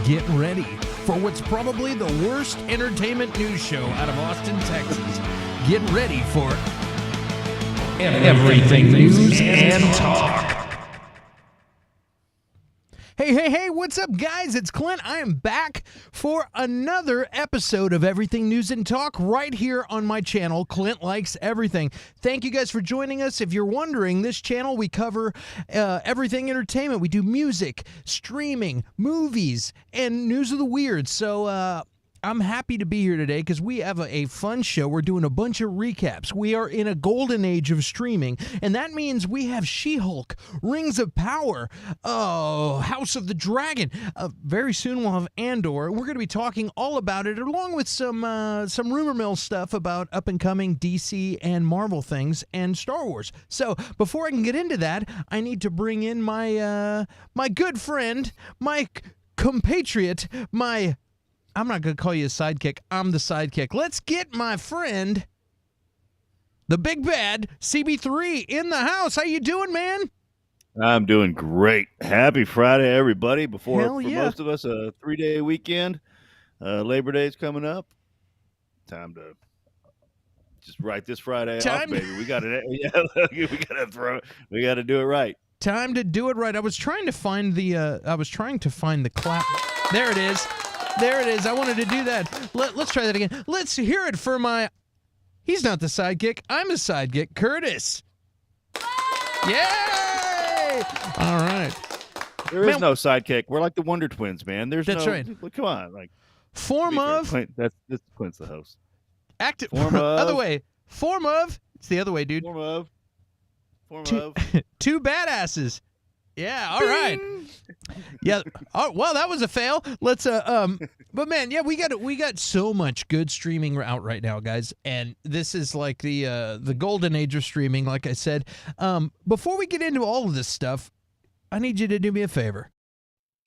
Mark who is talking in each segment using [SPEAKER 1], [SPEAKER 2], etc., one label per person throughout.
[SPEAKER 1] Get ready for what's probably the worst entertainment news show out of Austin, Texas. Get ready for Everything News and Talk. Hey, what's up, guys? It's Clint. I am back for another episode of Everything News and Talk right here on my channel, Clint Likes Everything. Thank you guys for joining us. If you're wondering, this channel, we cover everything entertainment. We do music, streaming, movies, and news of the weird. So, I'm happy to be here today because we have a fun show. We're doing a bunch of recaps. We are in a golden age of streaming, and that means we have She-Hulk, Rings of Power, House of the Dragon. Very soon we'll have Andor. We're going to be talking all about it, along with some rumor mill stuff about up-and-coming DC and Marvel things and Star Wars. So before I can get into that, I need to bring in my good friend, my compatriot, I'm not going to call you a sidekick. I'm the sidekick. Let's get my friend, the big bad CB3 in the house. How you doing, man?
[SPEAKER 2] I'm doing great. Happy Friday, everybody.
[SPEAKER 1] Hell yeah.
[SPEAKER 2] For most of us, a 3-day weekend. Labor Day is coming up. Time to just write this Friday off, baby. We got to we got to do it right.
[SPEAKER 1] Time to do it right. I was trying to find the clap. There it is. There it is. I wanted to do that. Let's try that again. Let's hear it for he's not the sidekick. I'm a sidekick, Curtis. Yay! All right.
[SPEAKER 2] There is no sidekick. We're like the Wonder Twins, man.
[SPEAKER 1] That's right.
[SPEAKER 2] Come on.
[SPEAKER 1] Clint,
[SPEAKER 2] Clint's the host.
[SPEAKER 1] Other way. It's the other way, dude. Two badasses. Yeah, all right. Yeah. Oh, well, that was a fail. Let's but man, yeah, we got so much good streaming out right now, guys. And this is like the golden age of streaming, like I said. Before we get into all of this stuff, I need you to do me a favor.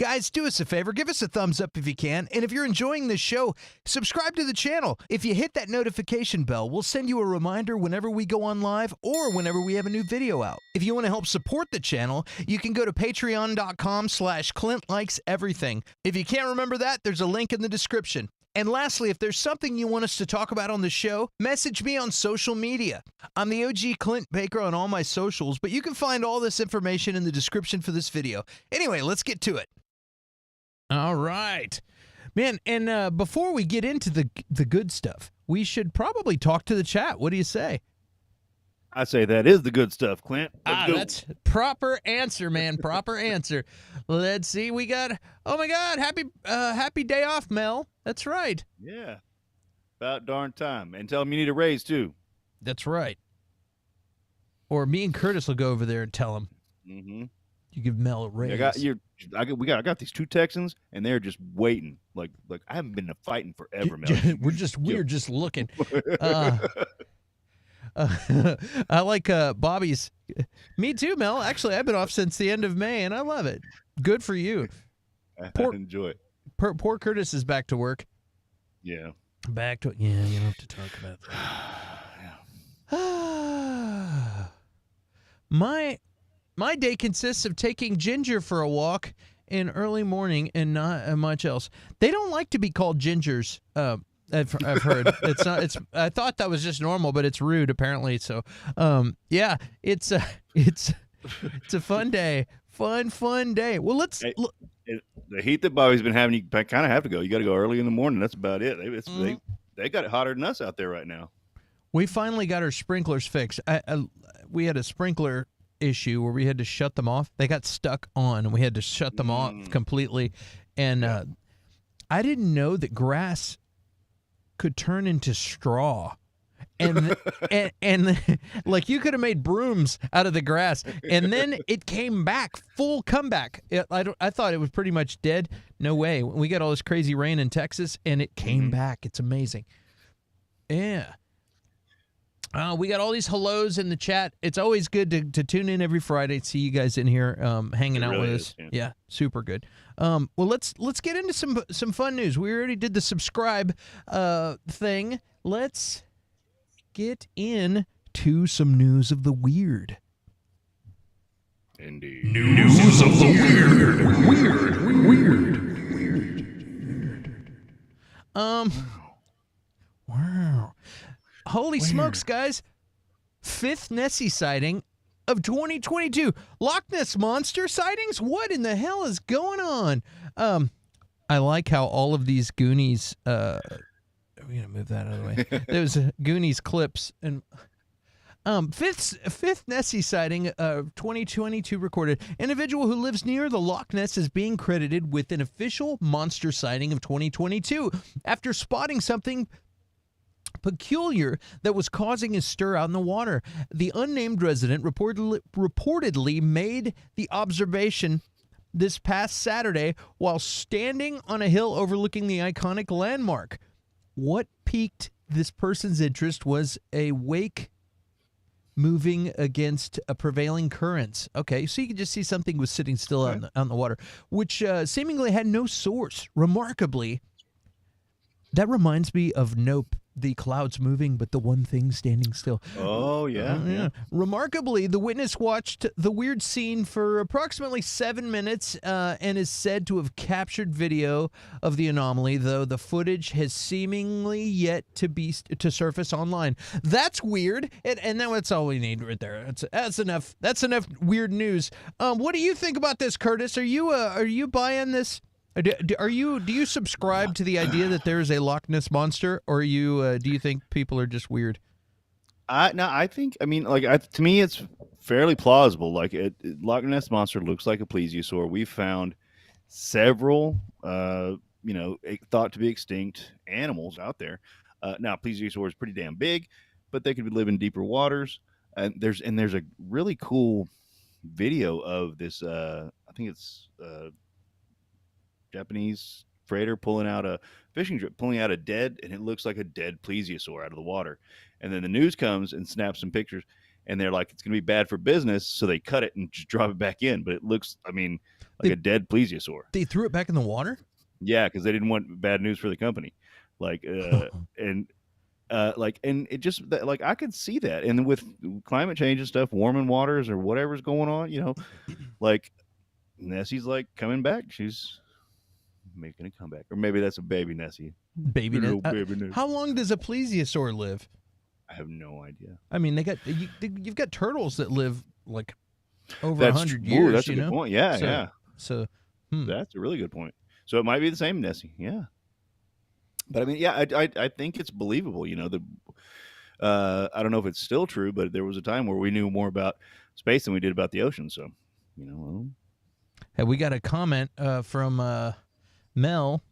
[SPEAKER 1] Guys, do us a favor. Give us a thumbs up if you can. And if you're enjoying this show, subscribe to the channel. If you hit that notification bell, we'll send you a reminder whenever we go on live or whenever we have a new video out. If you want to help support the channel, you can go to patreon.com/ClintLikesEverything. If you can't remember that, there's a link in the description. And lastly, if there's something you want us to talk about on the show, message me on social media. I'm the OG Clint Baker on all my socials, but you can find all this information in the description for this video. Anyway, let's get to it. All right, man. And before we get into the good stuff, we should probably talk to the chat. What do you say?
[SPEAKER 2] I say that is the good stuff, Clint.
[SPEAKER 1] That's proper answer, man. Proper answer. Let's see. We got. Oh my God! Happy day off, Mel. That's right.
[SPEAKER 2] Yeah, about darn time. And tell him you need a raise too.
[SPEAKER 1] That's right. Or me and Curtis will go over there and tell him.
[SPEAKER 2] Mm-hmm.
[SPEAKER 1] You give Mel a raise.
[SPEAKER 2] I got these two Texans, and they're just waiting. Like I haven't been fighting forever, Mel.
[SPEAKER 1] We're just looking. I like Bobby's. Me too, Mel. Actually, I've been off since the end of May, and I love it. Good for you.
[SPEAKER 2] I enjoy it.
[SPEAKER 1] Poor Curtis is back to work.
[SPEAKER 2] Yeah.
[SPEAKER 1] Back to you don't have to talk about that. My day consists of taking Ginger for a walk in early morning and not much else. They don't like to be called gingers. I've heard it's not. I thought that was just normal, but it's rude apparently. So, yeah, it's a fun day. Fun day. Well, let's.
[SPEAKER 2] The heat that Bobby's been having, you kind of have to go. You got to go early in the morning. That's about it. They got it hotter than us out there right now.
[SPEAKER 1] We finally got our sprinklers fixed. We had a sprinkler issue where we had to shut them off. They got stuck on, and we had to shut them off completely. And I didn't know that grass could turn into straw, and like you could have made brooms out of the grass, and then it came back, full comeback. I thought it was pretty much dead. No way. We got all this crazy rain in Texas, and it came back. It's amazing. Yeah. We got all these hellos in the chat. It's always good to tune in every Friday, see you guys in here hanging out with us. Yeah, super good. Well, let's get into some fun news. We already did the subscribe thing. Let's get into some news of the weird.
[SPEAKER 2] Indeed.
[SPEAKER 3] News of the weird. Weird.
[SPEAKER 1] Wow. Holy
[SPEAKER 2] Weird.
[SPEAKER 1] smokes, guys. 5th Nessie sighting of 2022. Loch Ness Monster sightings? What in the hell is going on? I like how all of these Goonies, we're going to move that out of the way. There's Goonies clips and fifth Nessie sighting of 2022 recorded. Individual who lives near the Loch Ness is being credited with an official monster sighting of 2022 after spotting something peculiar that was causing a stir out in the water. The unnamed resident reportedly made the observation this past Saturday while standing on a hill overlooking the iconic landmark. What piqued this person's interest was a wake moving against a prevailing currents. Okay, so you can just see something was sitting still out on the water, which seemingly had no source. Remarkably, that reminds me of Nope. The clouds moving, but the one thing standing still.
[SPEAKER 2] Oh, yeah.
[SPEAKER 1] Remarkably, the witness watched the weird scene for approximately 7 minutes and is said to have captured video of the anomaly, though the footage has seemingly yet to surface online. That's weird, and that's all we need right there. That's enough. That's enough weird news. What do you think about this, Curtis? Are you buying this? Do you subscribe to the idea that there is a Loch Ness monster, or do you think people are just weird?
[SPEAKER 2] I think, I mean, like, to me, it's fairly plausible. Like, Loch Ness monster looks like a plesiosaur. We've found several, thought to be extinct animals out there. Now, plesiosaur is pretty damn big, but they could live in deeper waters. And there's a really cool video of this. I think it's Japanese freighter pulling out a fishing trip, pulling out a dead, and it looks like a dead plesiosaur out of the water. And then the news comes and snaps some pictures, and they're like, it's going to be bad for business, so they cut it and just drop it back in. But it looks, like a dead plesiosaur.
[SPEAKER 1] They threw it back in the water?
[SPEAKER 2] Yeah, because they didn't want bad news for the company. And it just, like, I could see that. And with climate change and stuff, warming waters or whatever's going on, like, Nessie's like coming back. She's making a comeback, or maybe that's a baby Nessie.
[SPEAKER 1] Baby Nessie. How long does a plesiosaur live?
[SPEAKER 2] I have no idea.
[SPEAKER 1] I mean, you've got turtles that live like over 100 years.
[SPEAKER 2] Ooh, that's a good point. Yeah,
[SPEAKER 1] So
[SPEAKER 2] that's a really good point. So it might be the same Nessie. Yeah, but I mean, yeah, I think it's believable. I don't know if it's still true, but there was a time where we knew more about space than we did about the ocean. So,
[SPEAKER 1] Hey, we got a comment from Mel.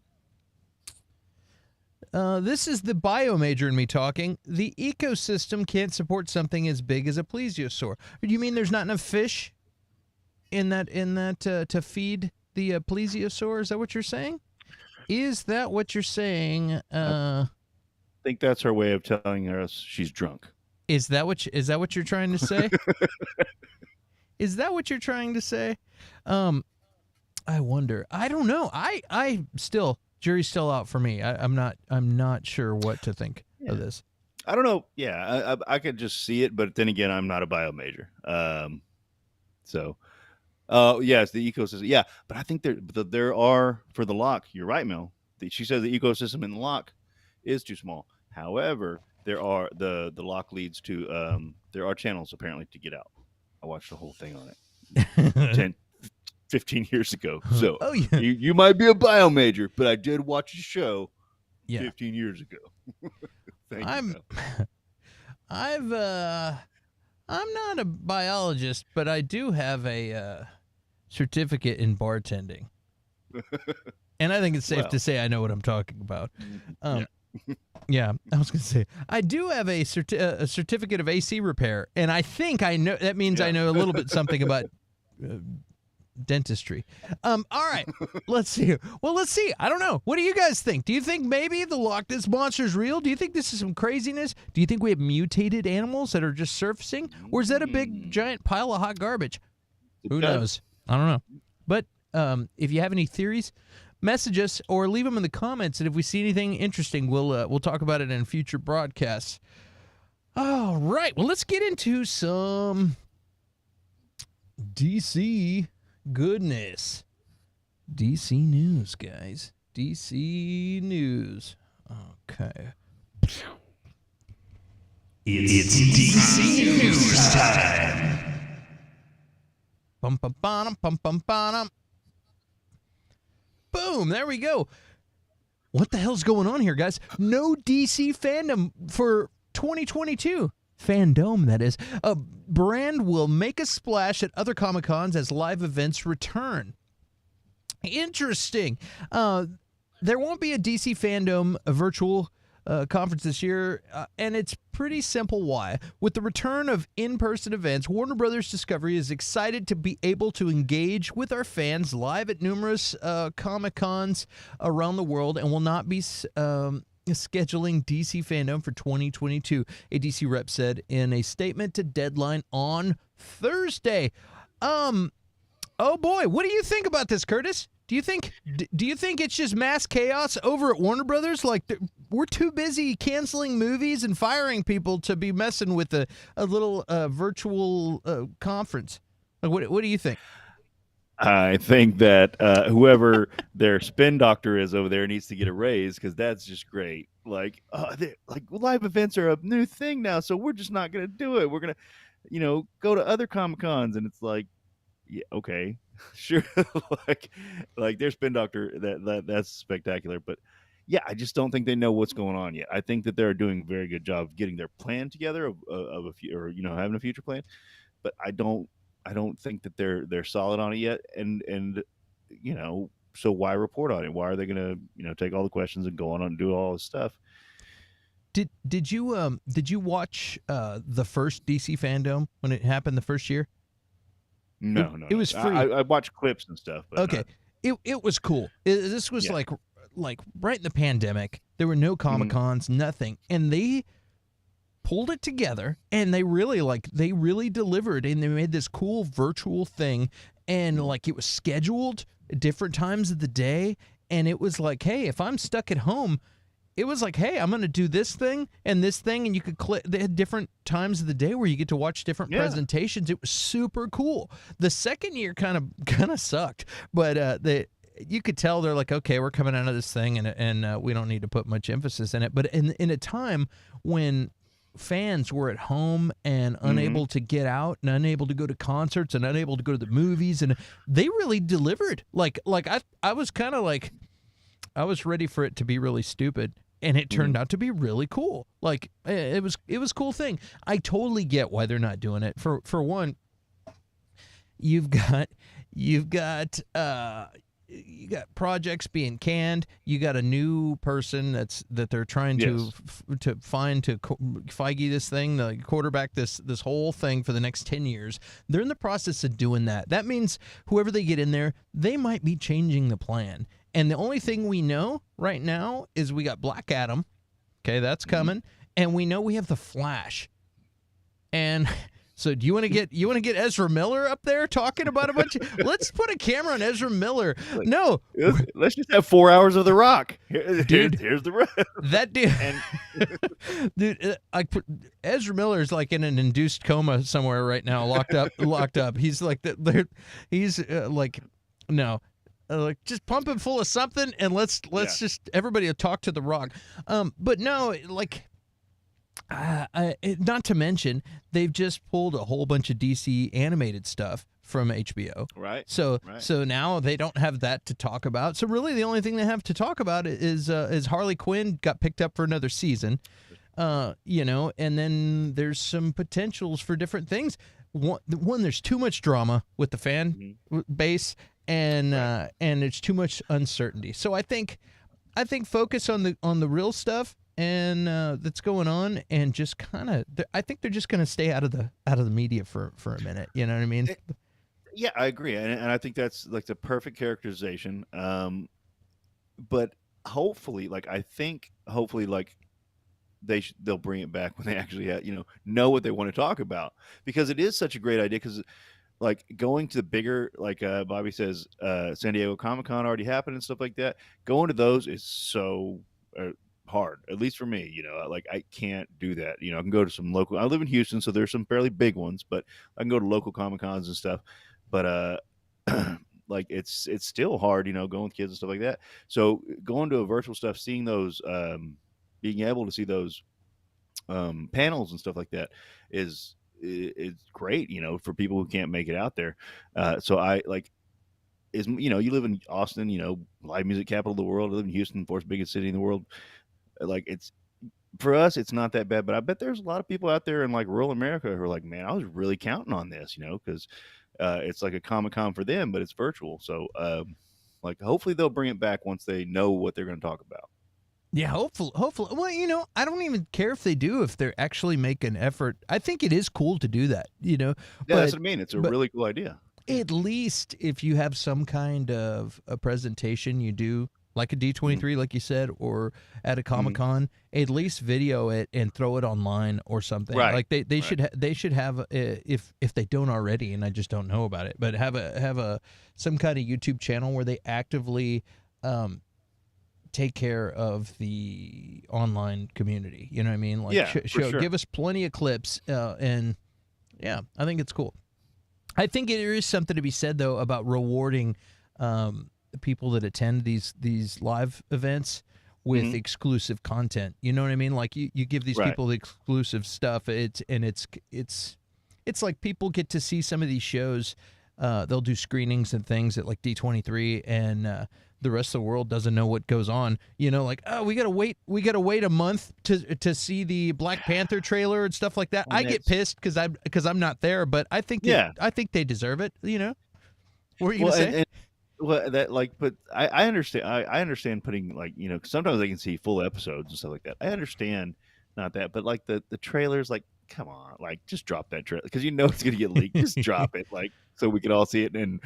[SPEAKER 1] This is the bio major in me talking. The ecosystem can't support something as big as a plesiosaur. Do you mean there's not enough fish in that to feed the plesiosaur? Is that what you're saying? Is that what you're saying?
[SPEAKER 2] I think that's her way of telling us she's drunk.
[SPEAKER 1] Is that what you're trying to say? Is that what you're trying to say? I wonder. I don't know. I still, jury's still out for me. I'm not sure what to think of this.
[SPEAKER 2] I don't know. Yeah, I could just see it, but then again, I'm not a bio major. It's the ecosystem. Yeah, but I think there are, for the loch. You're right, Mel. She says the ecosystem in the loch is too small. However, there are the loch leads to there are channels apparently to get out. I watched the whole thing on it 15 years ago. So you might be a bio major, but I did watch a show 15 years ago.
[SPEAKER 1] I'm not a biologist, but I do have a certificate in bartending. And I think it's safe to say I know what I'm talking about. Yeah, I was going to say, I do have a certificate of AC repair, and I think I know, that means I know a little bit something about dentistry. All right, let's see. Well, let's see. I don't know. What do you guys think? Do you think maybe the Loch Ness monster is real? Do you think this is some craziness? Do you think we have mutated animals that are just surfacing? Or is that a big, giant pile of hot garbage? Who knows? I don't know. But if you have any theories, message us or leave them in the comments, and if we see anything interesting, we'll talk about it in future broadcasts. All right, well, let's get into some DC goodness. DC news, guys. DC news. Okay. It's DC News time. Bum, bum, bum, bum, bum, bum. Boom, there we go. What the hell's going on here, guys? No DC fandom for 2022. Fandom, that is. A brand will make a splash at other Comic-Cons as live events return. Interesting. There won't be a DC fandom virtual conference this year, and it's pretty simple why. With the return of in-person events, Warner Brothers Discovery is excited to be able to engage with our fans live at numerous Comic-Cons around the world and will not be scheduling DC fandom for 2022, a DC rep said in a statement to Deadline on Thursday. Oh boy, what do you think about this, Curtis? Do you think it's just mass chaos over at Warner Brothers? Like, we're too busy canceling movies and firing people to be messing with a little virtual conference. Like, what do you think?
[SPEAKER 2] I think that whoever their spin doctor is over there needs to get a raise, because that's just great. Like live events are a new thing now, so we're just not going to do it. We're going to, go to other Comic-Cons, and it's like, yeah, okay, sure. like their spin doctor, that's spectacular. But yeah, I just don't think they know what's going on yet. I think that they're doing a very good job of getting their plan together of a few, or having a future plan. But I don't think that they're solid on it yet. And so why report on it? Why are they gonna take all the questions and go on and do all this stuff?
[SPEAKER 1] Did you watch the first DC fandom when it happened the first year?
[SPEAKER 2] No.
[SPEAKER 1] It was free.
[SPEAKER 2] I watched clips and stuff. But
[SPEAKER 1] okay, it was cool. This was like right in the pandemic. There were no Comic-Cons, nothing, and they pulled it together, and they really delivered, and they made this cool virtual thing, and it was scheduled at different times of the day, and it was like, hey, if I'm stuck at home, it was like, hey, I'm going to do this thing, and you could click. They had different times of the day where you get to watch different presentations. It was super cool. The second year kind of sucked, but you could tell they're like, okay, we're coming out of this thing, and we don't need to put much emphasis in it. But in a time when fans were at home and unable to get out and unable to go to concerts and unable to go to the movies, and they really delivered. I was kind of like, I was ready for it to be really stupid, and it turned out to be really cool. Like, it was a cool thing. I totally get why they're not doing it. For one, you've got projects being canned. You got a new person that they're trying to find to Feige this thing, the quarterback this whole thing for the next 10 years. They're in the process of doing that. That means whoever they get in there, they might be changing the plan. And the only thing we know right now is we got Black Adam. Okay, that's coming, and we know we have the Flash. And so, do you want to get Ezra Miller up there talking about a bunch of? Let's put a camera on Ezra Miller. No,
[SPEAKER 2] let's just have 4 hours of The Rock. Dude, here's the Rock.
[SPEAKER 1] That dude, dude, Ezra Miller is like in an induced coma somewhere right now, locked up. He's like no. Just pump him full of something, and let's just everybody talk to The Rock. But no, not to mention, they've just pulled a whole bunch of DC animated stuff from HBO.
[SPEAKER 2] Right.
[SPEAKER 1] So now they don't have that to talk about. So really, the only thing they have to talk about is Harley Quinn got picked up for another season. And then there's some potentials for different things. One, there's too much drama with the fan base. And it's too much uncertainty. So I think focus on the real stuff and that's going on, and just I think they're just going to stay out of the media for a minute. You know what I mean?
[SPEAKER 2] Yeah, I agree, and I think that's like the perfect characterization. But hopefully, they'll bring it back when they actually know what they want to talk about, because it is such a great idea. Because going to the bigger, Bobby says, San Diego Comic-Con already happened and stuff like that. Going to those is so hard, at least for me. I can't do that. I can go to some local. I live in Houston, so there's some fairly big ones, but I can go to local Comic-Cons and stuff. But like it's still hard, going with kids and stuff like that. So going to a virtual stuff, seeing those, being able to see those panels and stuff like that is great, for people who can't make it out there. So I like you live in Austin, live music capital of the world. I live in Houston, fourth biggest city in the world. Like it's for us, it's not that bad, but I bet there's a lot of people out there in like rural America who are like, man, I was really counting on this, because it's like a Comic-Con for them, but it's virtual. So like hopefully they'll bring it back once they know what they're going to talk about.
[SPEAKER 1] Yeah, hopefully. Well, I don't even care if they do, if they're actually make an effort. I think it is cool to do that,
[SPEAKER 2] Yeah, that's what I mean. It's a really cool idea.
[SPEAKER 1] At least if you have some kind of a presentation you do, like a D23, like you said, or at a Comic-Con, at least video it and throw it online or something.
[SPEAKER 2] Right.
[SPEAKER 1] Like they should have if they don't already, and I just don't know about it, but have a some kind of YouTube channel where they actively take care of the online community. You know what I mean? Like
[SPEAKER 2] sure.
[SPEAKER 1] Give us plenty of clips, and yeah, I think it's cool. I think there is something to be said though about rewarding the people that attend these live events with exclusive content. You know what I mean? Like you give these people the exclusive stuff. It's like people get to see some of these shows. They'll do screenings and things at like D23, and the rest of the world doesn't know what goes on. Like, oh, we gotta wait a month to see the Black Panther trailer and stuff like that. I get pissed because I'm not there, but I think they deserve it. What were you gonna say?
[SPEAKER 2] Well, that but I understand. I understand putting like sometimes I can see full episodes and stuff like that. I understand not that, but like the trailers, like come on, like just drop that trailer because it's gonna get leaked. Just drop it, like so we can all see it. And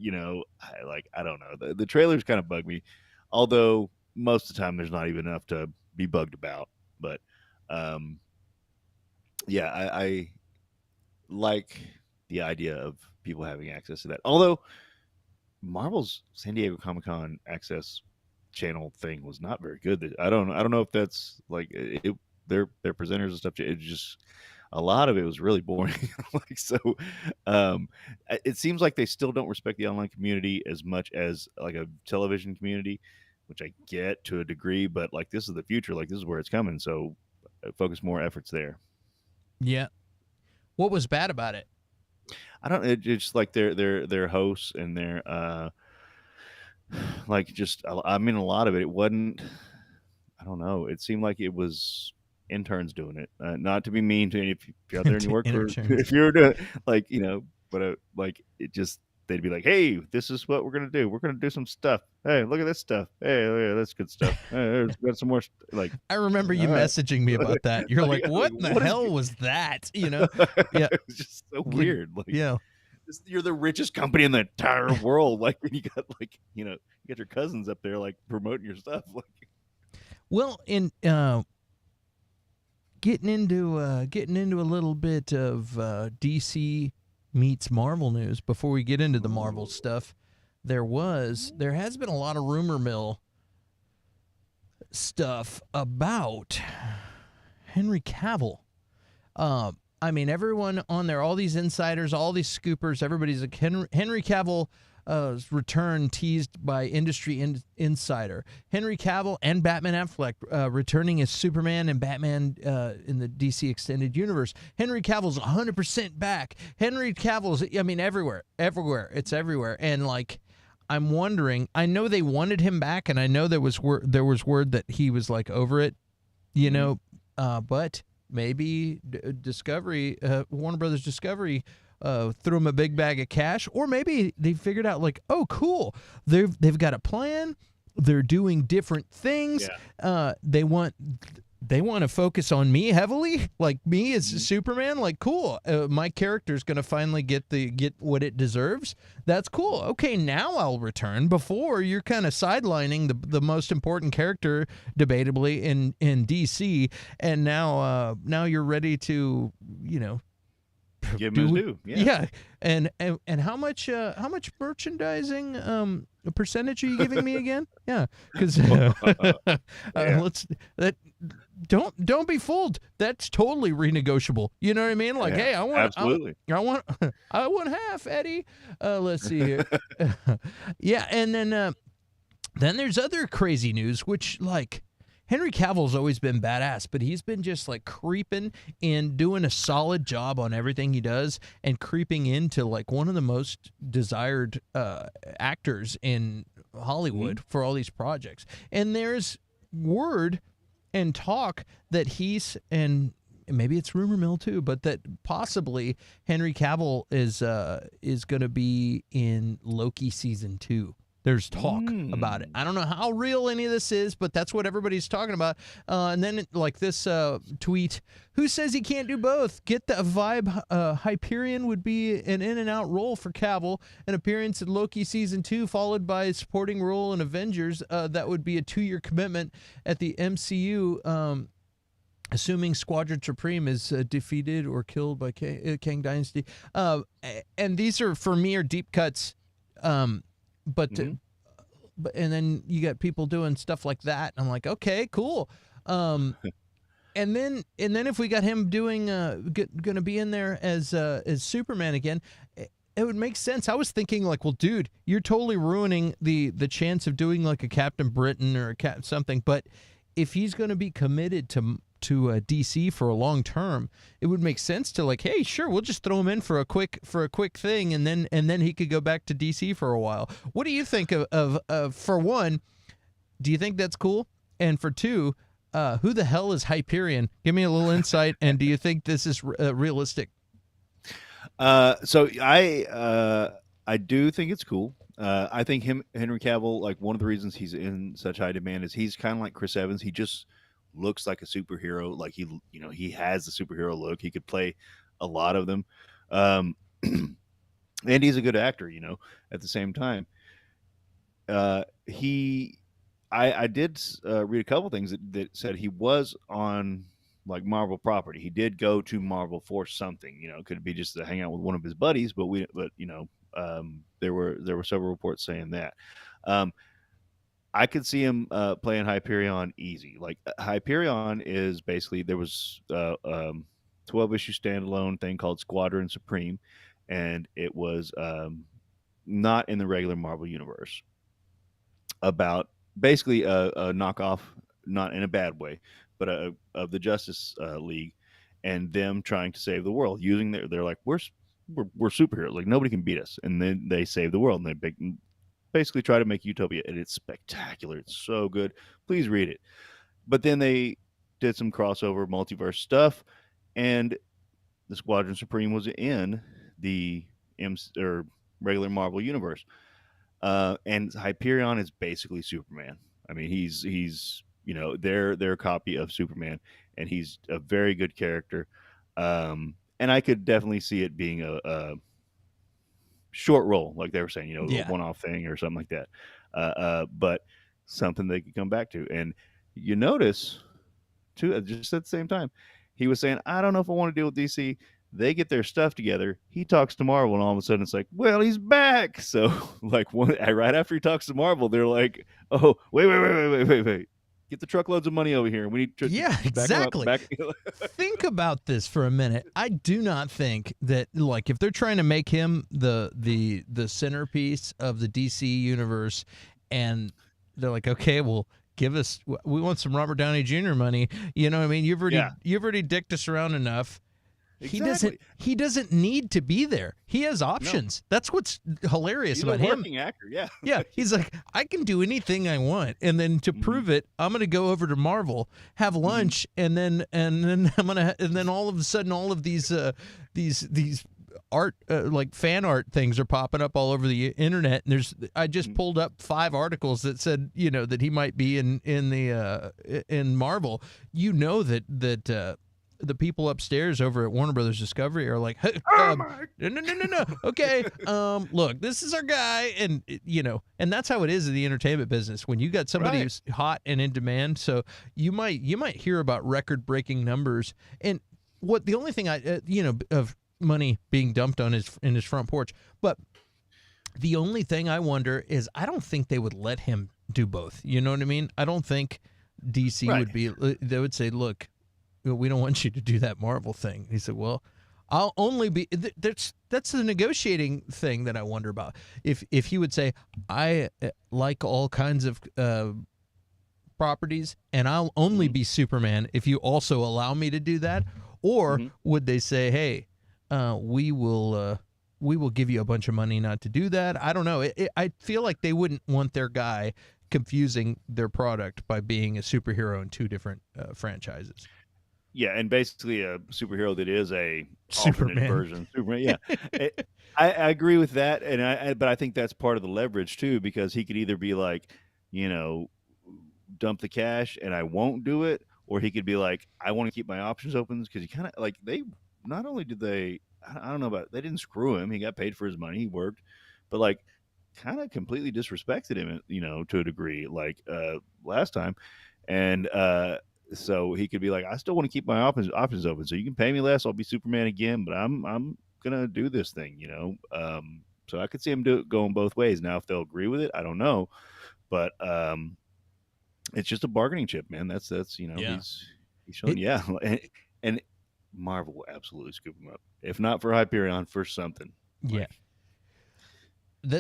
[SPEAKER 2] I don't know. The trailers kind of bug me, although most of the time there's not even enough to be bugged about. But yeah, I like the idea of people having access to that. Although Marvel's San Diego Comic-Con access channel thing was not very good. I don't know if that's like their presenters and stuff. It just a lot of it was really boring. It seems like they still don't respect the online community as much as like a television community, which I get to a degree. But like this is the future. Like this is where it's coming. So focus more efforts there.
[SPEAKER 1] Yeah. What was bad about it?
[SPEAKER 2] It's just like their hosts and their like just a lot of it wasn't. I don't know. It seemed like it was interns doing it. Not to be mean to any if you're out there and you work for if you're doing like but like it just they'd be like, hey, this is what we're gonna do. We're gonna do some stuff. Hey, look at this stuff. Hey, yeah, that's good stuff. Hey, there's got some more. Like
[SPEAKER 1] I remember you messaging me about that. You're like, what the hell was that? Yeah,
[SPEAKER 2] it's just so weird. Like, you're the richest company in the entire world. Like, you got like you got your cousins up there like promoting your stuff. Like,
[SPEAKER 1] well, in getting into a little bit of DC meets Marvel news before we get into the Marvel stuff. There has been a lot of rumor mill stuff about Henry Cavill. I mean, everyone on there, all these insiders, all these scoopers, everybody's like Henry Cavill return teased by industry insider. Henry Cavill and Batman Affleck returning as Superman and Batman in the DC extended universe. Henry Cavill's 100% back. Henry Cavill's, everywhere. It's everywhere. And like, I'm wondering. I know they wanted him back, and I know there was word that he was like over it, but maybe Discovery, Warner Brothers Discovery. Threw him a big bag of cash, or maybe they figured out like, oh, cool, they've got a plan. They're doing different things. They want to focus on me heavily, like me as Superman. Like, cool, my character's gonna finally get what it deserves. That's cool. Okay, now I'll return. Before you're kind of sidelining the most important character, debatably in DC, and now you're ready to
[SPEAKER 2] give him his due.
[SPEAKER 1] Yeah. And how much merchandising percentage are you giving me again? Yeah, because don't be fooled. That's totally renegotiable. You know what I mean? Like,
[SPEAKER 2] Yeah,
[SPEAKER 1] hey,
[SPEAKER 2] absolutely.
[SPEAKER 1] I want I want half, Eddie. Let's see here. Yeah, and then there's other crazy news, which like Henry Cavill's always been badass, but he's been just like creeping and doing a solid job on everything he does and creeping into like one of the most desired actors in Hollywood for all these projects. And there's word and talk that he's, and maybe it's rumor mill too, but that possibly Henry Cavill is going to be in Loki season 2. There's talk about it. I don't know how real any of this is, but that's what everybody's talking about. And then, like this tweet, who says he can't do both? Get the vibe. Hyperion would be an in-and-out role for Cavill, an appearance in Loki Season 2, followed by a supporting role in Avengers. That would be a 2-year commitment at the MCU, assuming Squadron Supreme is defeated or killed by Kang Dynasty. And these are, for me, are deep cuts. But and then you got people doing stuff like that. And I'm like, okay, cool. And then if we got him doing going to be in there as Superman again, it would make sense. I was thinking like, well, dude, you're totally ruining the chance of doing like a Captain Britain or something. But if he's going to be committed to DC for a long term, it would make sense to like, hey, sure, we'll just throw him in for a quick thing, and then he could go back to DC for a while. What do you think of for one? Do you think that's cool? And for two, who the hell is Hyperion? Give me a little insight. And do you think this is realistic?
[SPEAKER 2] So I do think it's cool. I think Henry Cavill, like one of the reasons he's in such high demand is he's kind of like Chris Evans. He just looks like a superhero. Like he has the superhero look. He could play a lot of them. And he's a good actor, at the same time. I did read a couple things that said he was on like Marvel property. He did go to Marvel for something, could be just to hang out with one of his buddies, but there were several reports saying that. I could see him playing Hyperion easy. Like Hyperion is basically, there was 12-issue standalone thing called Squadron Supreme, and it was not in the regular Marvel universe. About basically a knockoff, not in a bad way, but of the Justice League, and them trying to save the world using they're like, we're superheroes, like nobody can beat us, and then they save the world, and they basically try to make Utopia, and it's spectacular. It's so good. Please read it. But then they did some crossover multiverse stuff, and the Squadron Supreme was in the regular Marvel universe. And Hyperion is basically Superman. I mean, he's their copy of Superman, and he's a very good character. And I could definitely see it being a short role, like they were saying, a one-off thing or something like that. But something they could come back to. And you notice, too, just at the same time, he was saying, I don't know if I want to deal with DC. They get their stuff together. He talks to Marvel, and all of a sudden it's like, well, he's back. So, like, right after he talks to Marvel, they're like, oh, wait. Get the truckloads of money over here. We need to
[SPEAKER 1] exactly. Think about this for a minute. I do not think that, like, if they're trying to make him the centerpiece of the DC universe, and they're like, okay, well, we want some Robert Downey Jr. money. You know what I mean? You've already dicked us around enough. Exactly. He doesn't need to be there. He has options. No. That's what's hilarious about him.
[SPEAKER 2] He's a working actor, yeah.
[SPEAKER 1] Yeah, he's like, I can do anything I want, and then to prove it, I'm going to go over to Marvel, have lunch, and then all of a sudden, all of these art like fan art things are popping up all over the internet. And I just pulled up 5 articles that said that he might be in Marvel. That the people upstairs over at Warner Brothers Discovery are like, hey, no. Okay. Look, this is our guy. And, and that's how it is in the entertainment business. When you got somebody who's hot and in demand, so you might hear about record breaking numbers. And the only thing of money being dumped on in his front porch. But the only thing I wonder is, I don't think they would let him do both. You know what I mean? I don't think DC
[SPEAKER 2] Right.
[SPEAKER 1] would be. They would say, "Look, we don't want you to do that Marvel thing." He said, "Well, I'll only be." That's the negotiating thing that I wonder about. If he would say, "I like all kinds of properties, and I'll only be Superman if you also allow me to do that," or would they say, "Hey, we will give you a bunch of money not to do that"? I don't know. I feel like they wouldn't want their guy confusing their product by being a superhero in two different franchises.
[SPEAKER 2] Yeah, and basically a superhero that is a alternate
[SPEAKER 1] Superman.
[SPEAKER 2] version of Superman. Yeah, I agree with that, and but I think that's part of the leverage too, because he could either be like, you know, dump the cash and I won't do it, or he could be like, I want to keep my options open, because he kind of like they not only did they, I don't know about, they didn't screw him. He got paid for his money, he worked, but like kind of completely disrespected him, you know, to a degree, like last time, and so he could be like, I still want to keep my options open. So you can pay me less. I'll be Superman again, but I'm gonna do this thing, you know. So I could see him going both ways. Now, if they'll agree with it, I don't know, but it's just a bargaining chip, man. That's you know,
[SPEAKER 1] Yeah.
[SPEAKER 2] he's showing, yeah, and Marvel will absolutely scoop him up, if not for Hyperion, for something.
[SPEAKER 1] Yeah.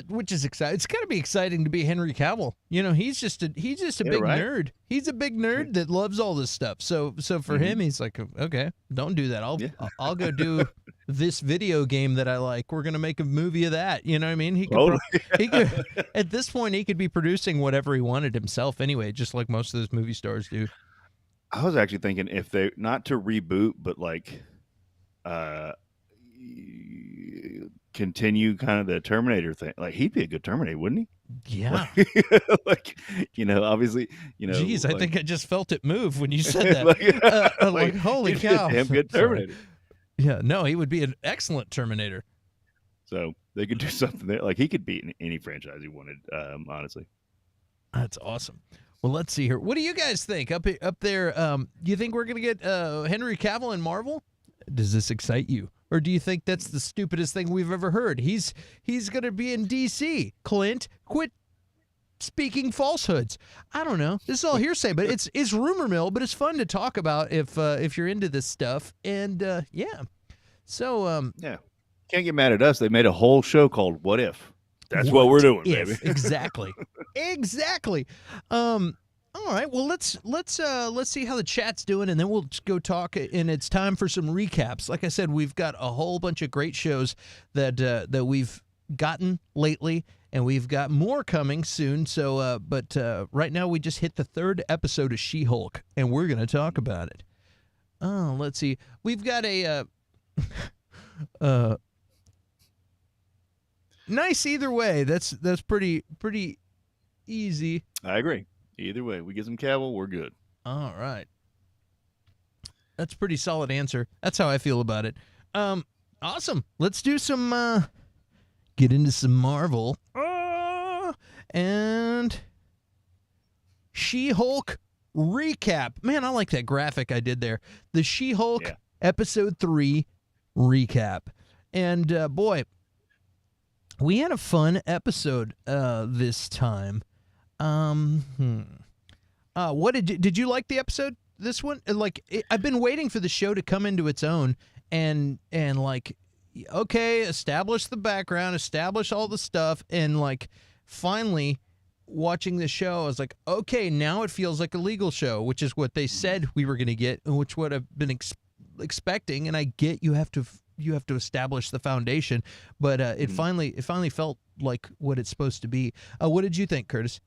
[SPEAKER 1] Which is exciting. It's got to be exciting to be Henry Cavill. You know, he's just a big nerd. He's a big nerd that loves all this stuff. So for him, he's like, okay, don't do that. I'll go do this video game that I like. We're gonna make a movie of that. You know what I mean? He could at this point he could be producing whatever he wanted himself anyway, just like most of those movie stars do.
[SPEAKER 2] I was actually thinking, if they, not to reboot, but like continue kind of the Terminator thing. Like, he'd be a good Terminator, wouldn't he?
[SPEAKER 1] Yeah.
[SPEAKER 2] Like, you know, obviously, you know.
[SPEAKER 1] Jeez,
[SPEAKER 2] like,
[SPEAKER 1] I think I just felt it move when you said that. like, holy cow.
[SPEAKER 2] Damn good Terminator.
[SPEAKER 1] Yeah, no, he would be an excellent Terminator.
[SPEAKER 2] So they could do something there. Like, he could beat in any franchise he wanted, honestly.
[SPEAKER 1] That's awesome. Well, let's see here. What do you guys think up there? Do you think we're going to get Henry Cavill in Marvel? Does this excite you? Or do you think that's the stupidest thing we've ever heard? He's going to be in DC. Clint, quit speaking falsehoods. I don't know. This is all hearsay, but it's rumor mill, but it's fun to talk about if you're into this stuff. And yeah. So
[SPEAKER 2] yeah. Can't get mad at us. They made a whole show called What If. That's what we're doing, baby.
[SPEAKER 1] Exactly. Exactly. All right. Well, let's see how the chat's doing, and then we'll just go talk. And it's time for some recaps. Like I said, we've got a whole bunch of great shows that we've gotten lately, and we've got more coming soon. So, but right now we just hit the 3rd episode of She-Hulk, and we're going to talk about it. Oh, let's see. We've got a nice either way. That's pretty easy.
[SPEAKER 2] I agree. Either way, we get some Cavill, we're good.
[SPEAKER 1] All right. That's a pretty solid answer. That's how I feel about it. Awesome. Let's do some get into some Marvel. And She-Hulk recap. Man, I like that graphic I did there. The She-Hulk episode 3 recap. And boy, we had a fun episode this time. What did you like the episode? This one, like, I've been waiting for the show to come into its own and like, okay, establish the background, establish all the stuff, and like, finally watching the show, I was like, okay, now it feels like a legal show, which is what they said we were going to get, and which what I've been expecting. And I get you have to establish the foundation, but it finally felt like what it's supposed to be. What did you think, Curtis?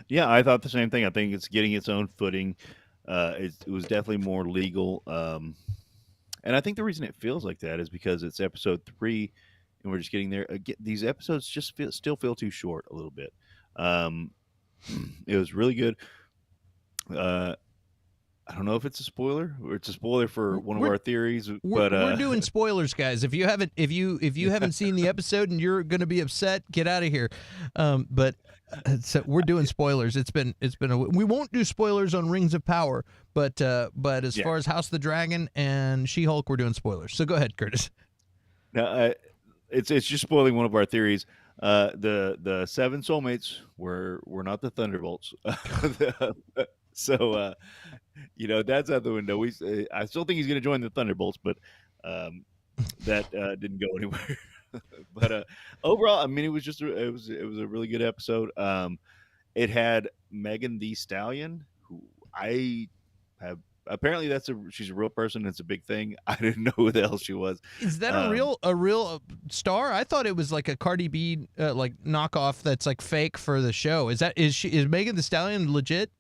[SPEAKER 2] Yeah, I thought the same thing. I think it's getting its own footing. It was definitely more legal. And I think the reason it feels like that is because it's episode 3 and we're just getting there. These episodes just still feel too short a little bit. It was really good. I don't know if it's a spoiler or it's a spoiler for one of our theories, but
[SPEAKER 1] we're doing spoilers, guys. If you haven't seen the episode and you're going to be upset, get out of here. But so we're doing spoilers. We won't do spoilers on Rings of Power, but as far as House of the Dragon and She-Hulk, we're doing spoilers. So go ahead, Curtis.
[SPEAKER 2] Now, it's just spoiling one of our theories. The 7 soulmates were not the Thunderbolts. So, that's out the window. I still think he's going to join the Thunderbolts, but that didn't go anywhere. But overall, I mean, it was a really good episode. It had Megan Thee Stallion, who I have apparently she's a real person. It's a big thing. I didn't know who the hell she was.
[SPEAKER 1] Is that a real star? I thought it was like a Cardi B like knockoff that's like fake for the show. Is Megan Thee Stallion legit?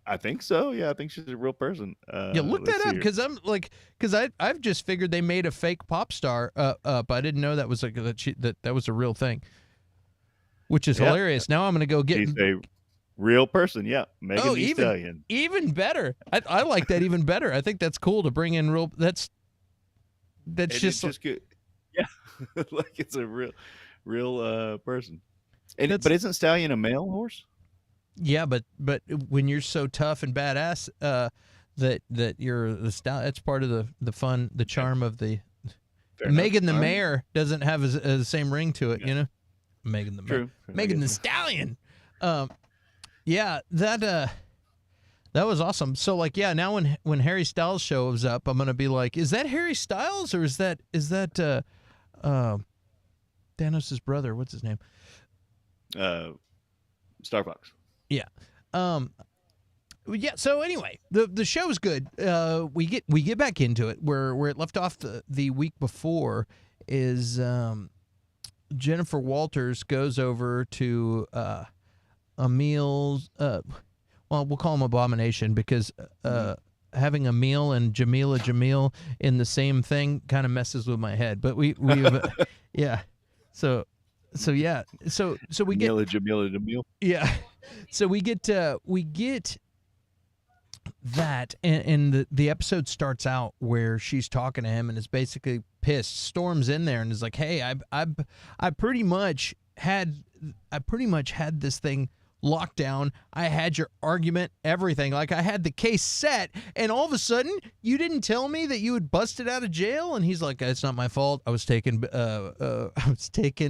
[SPEAKER 2] I think so. Yeah, I think she's a real person.
[SPEAKER 1] Yeah, look that up because I've just figured they made a fake pop star up. I didn't know that was like that was a real thing, which is hilarious. Now I'm gonna go get.
[SPEAKER 2] She's a real person. Yeah, Megan Thee Stallion.
[SPEAKER 1] Even better. I like that even better. I think that's cool to bring in real. That's just
[SPEAKER 2] good. Yeah, like it's a real person. But isn't Stallion a male horse?
[SPEAKER 1] Yeah, but when you're so tough and badass, that you're the stallion, that's part of the fun, the charm of the. Megan the Mayor doesn't have the same ring to it, Megan the Mayor, Megan the Stallion. Yeah, that was awesome. So like, yeah, now when Harry Styles shows up, I'm gonna be like, is that Harry Styles or is that Thanos' brother? What's his name?
[SPEAKER 2] Star Fox.
[SPEAKER 1] Yeah. Yeah. So anyway, the show's good. We get back into it where it left off the week before is Jennifer Walters goes over to Emil's. Well, we'll call him Abomination because having Emil and Jamil in the same thing kind of messes with my head. But we yeah. So yeah. So we get
[SPEAKER 2] Jamila.
[SPEAKER 1] Yeah. So we get that, and the episode starts out where she's talking to him and is basically pissed. Storms in there and is like, "Hey, I pretty much had this thing locked down. I had your argument, everything. Like I had the case set, and all of a sudden you didn't tell me that you had busted out of jail." And he's like, "It's not my fault. I was taken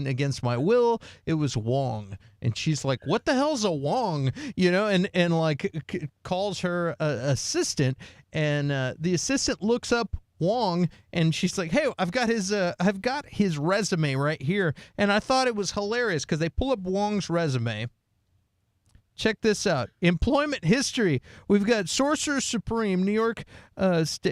[SPEAKER 1] against my will. It was Wong." And she's like, "What the hell's a Wong?" And like calls her assistant, and the assistant looks up Wong, and she's like, "Hey, I've got his resume right here." And I thought it was hilarious because they pull up Wong's resume. Check this out. Employment history. We've got Sorcerer Supreme, New York,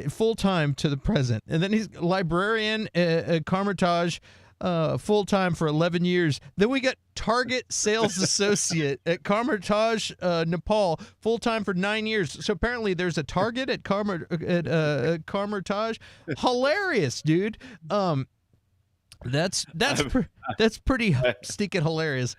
[SPEAKER 1] full-time to the present. And then he's librarian at Carmitage, full-time for 11 years. Then we got Target sales associate at Carmitage, Nepal, full-time for 9 years. So apparently there's a Target at Carmitage. Hilarious, dude. That's pretty stinking hilarious.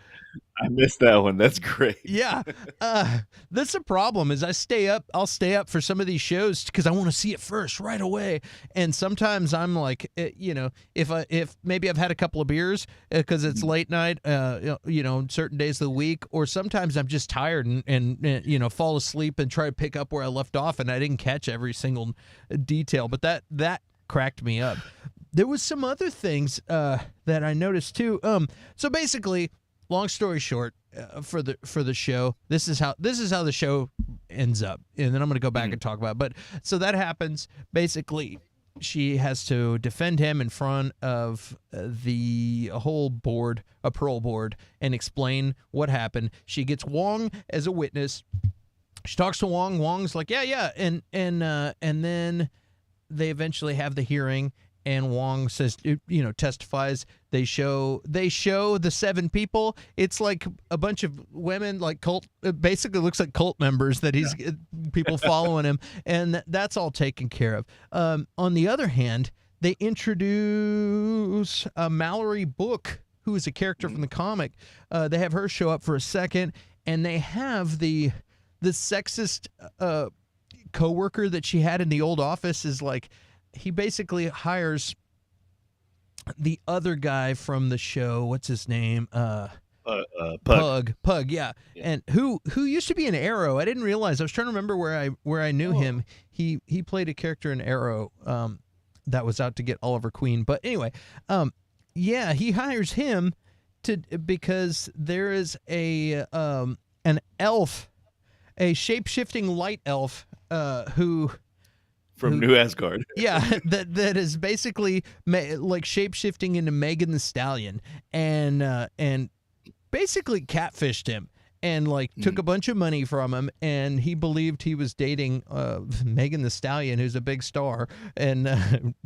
[SPEAKER 2] I missed that one. That's great.
[SPEAKER 1] Yeah. That's the problem is I'll stay up for some of these shows because I want to see it first right away. And sometimes I'm like, if maybe I've had a couple of beers because it's late night, certain days of the week, or sometimes I'm just tired and fall asleep and try to pick up where I left off and I didn't catch every single detail. But that cracked me up. There was some other things that I noticed too. So basically, long story short, for the show, this is how the show ends up, and then I'm going to go back and talk about it. But so that happens. Basically, she has to defend him in front of the whole board, a parole board, and explain what happened. She gets Wong as a witness. She talks to Wong. Wong's like, yeah, and then they eventually have the hearing. And Wong says, testifies. They show the 7 people. It's like a bunch of women, like cult. It basically looks like cult members that he's people following him, and that's all taken care of. On the other hand, they introduce Mallory Book, who is a character from the comic. They have her show up for a second, and they have the sexist coworker that she had in the old office is like. He basically hires the other guy from the show. What's his name? Pug, yeah. And who used to be in Arrow. I didn't realize. I was trying to remember where I knew him. He played a character in Arrow that was out to get Oliver Queen. But anyway, he hires him because there is an elf a shape-shifting light elf who
[SPEAKER 2] From New Asgard.
[SPEAKER 1] yeah, that is basically like shape-shifting into Megan the Stallion and basically catfished him and like took a bunch of money from him, and he believed he was dating Megan the Stallion, who's a big star and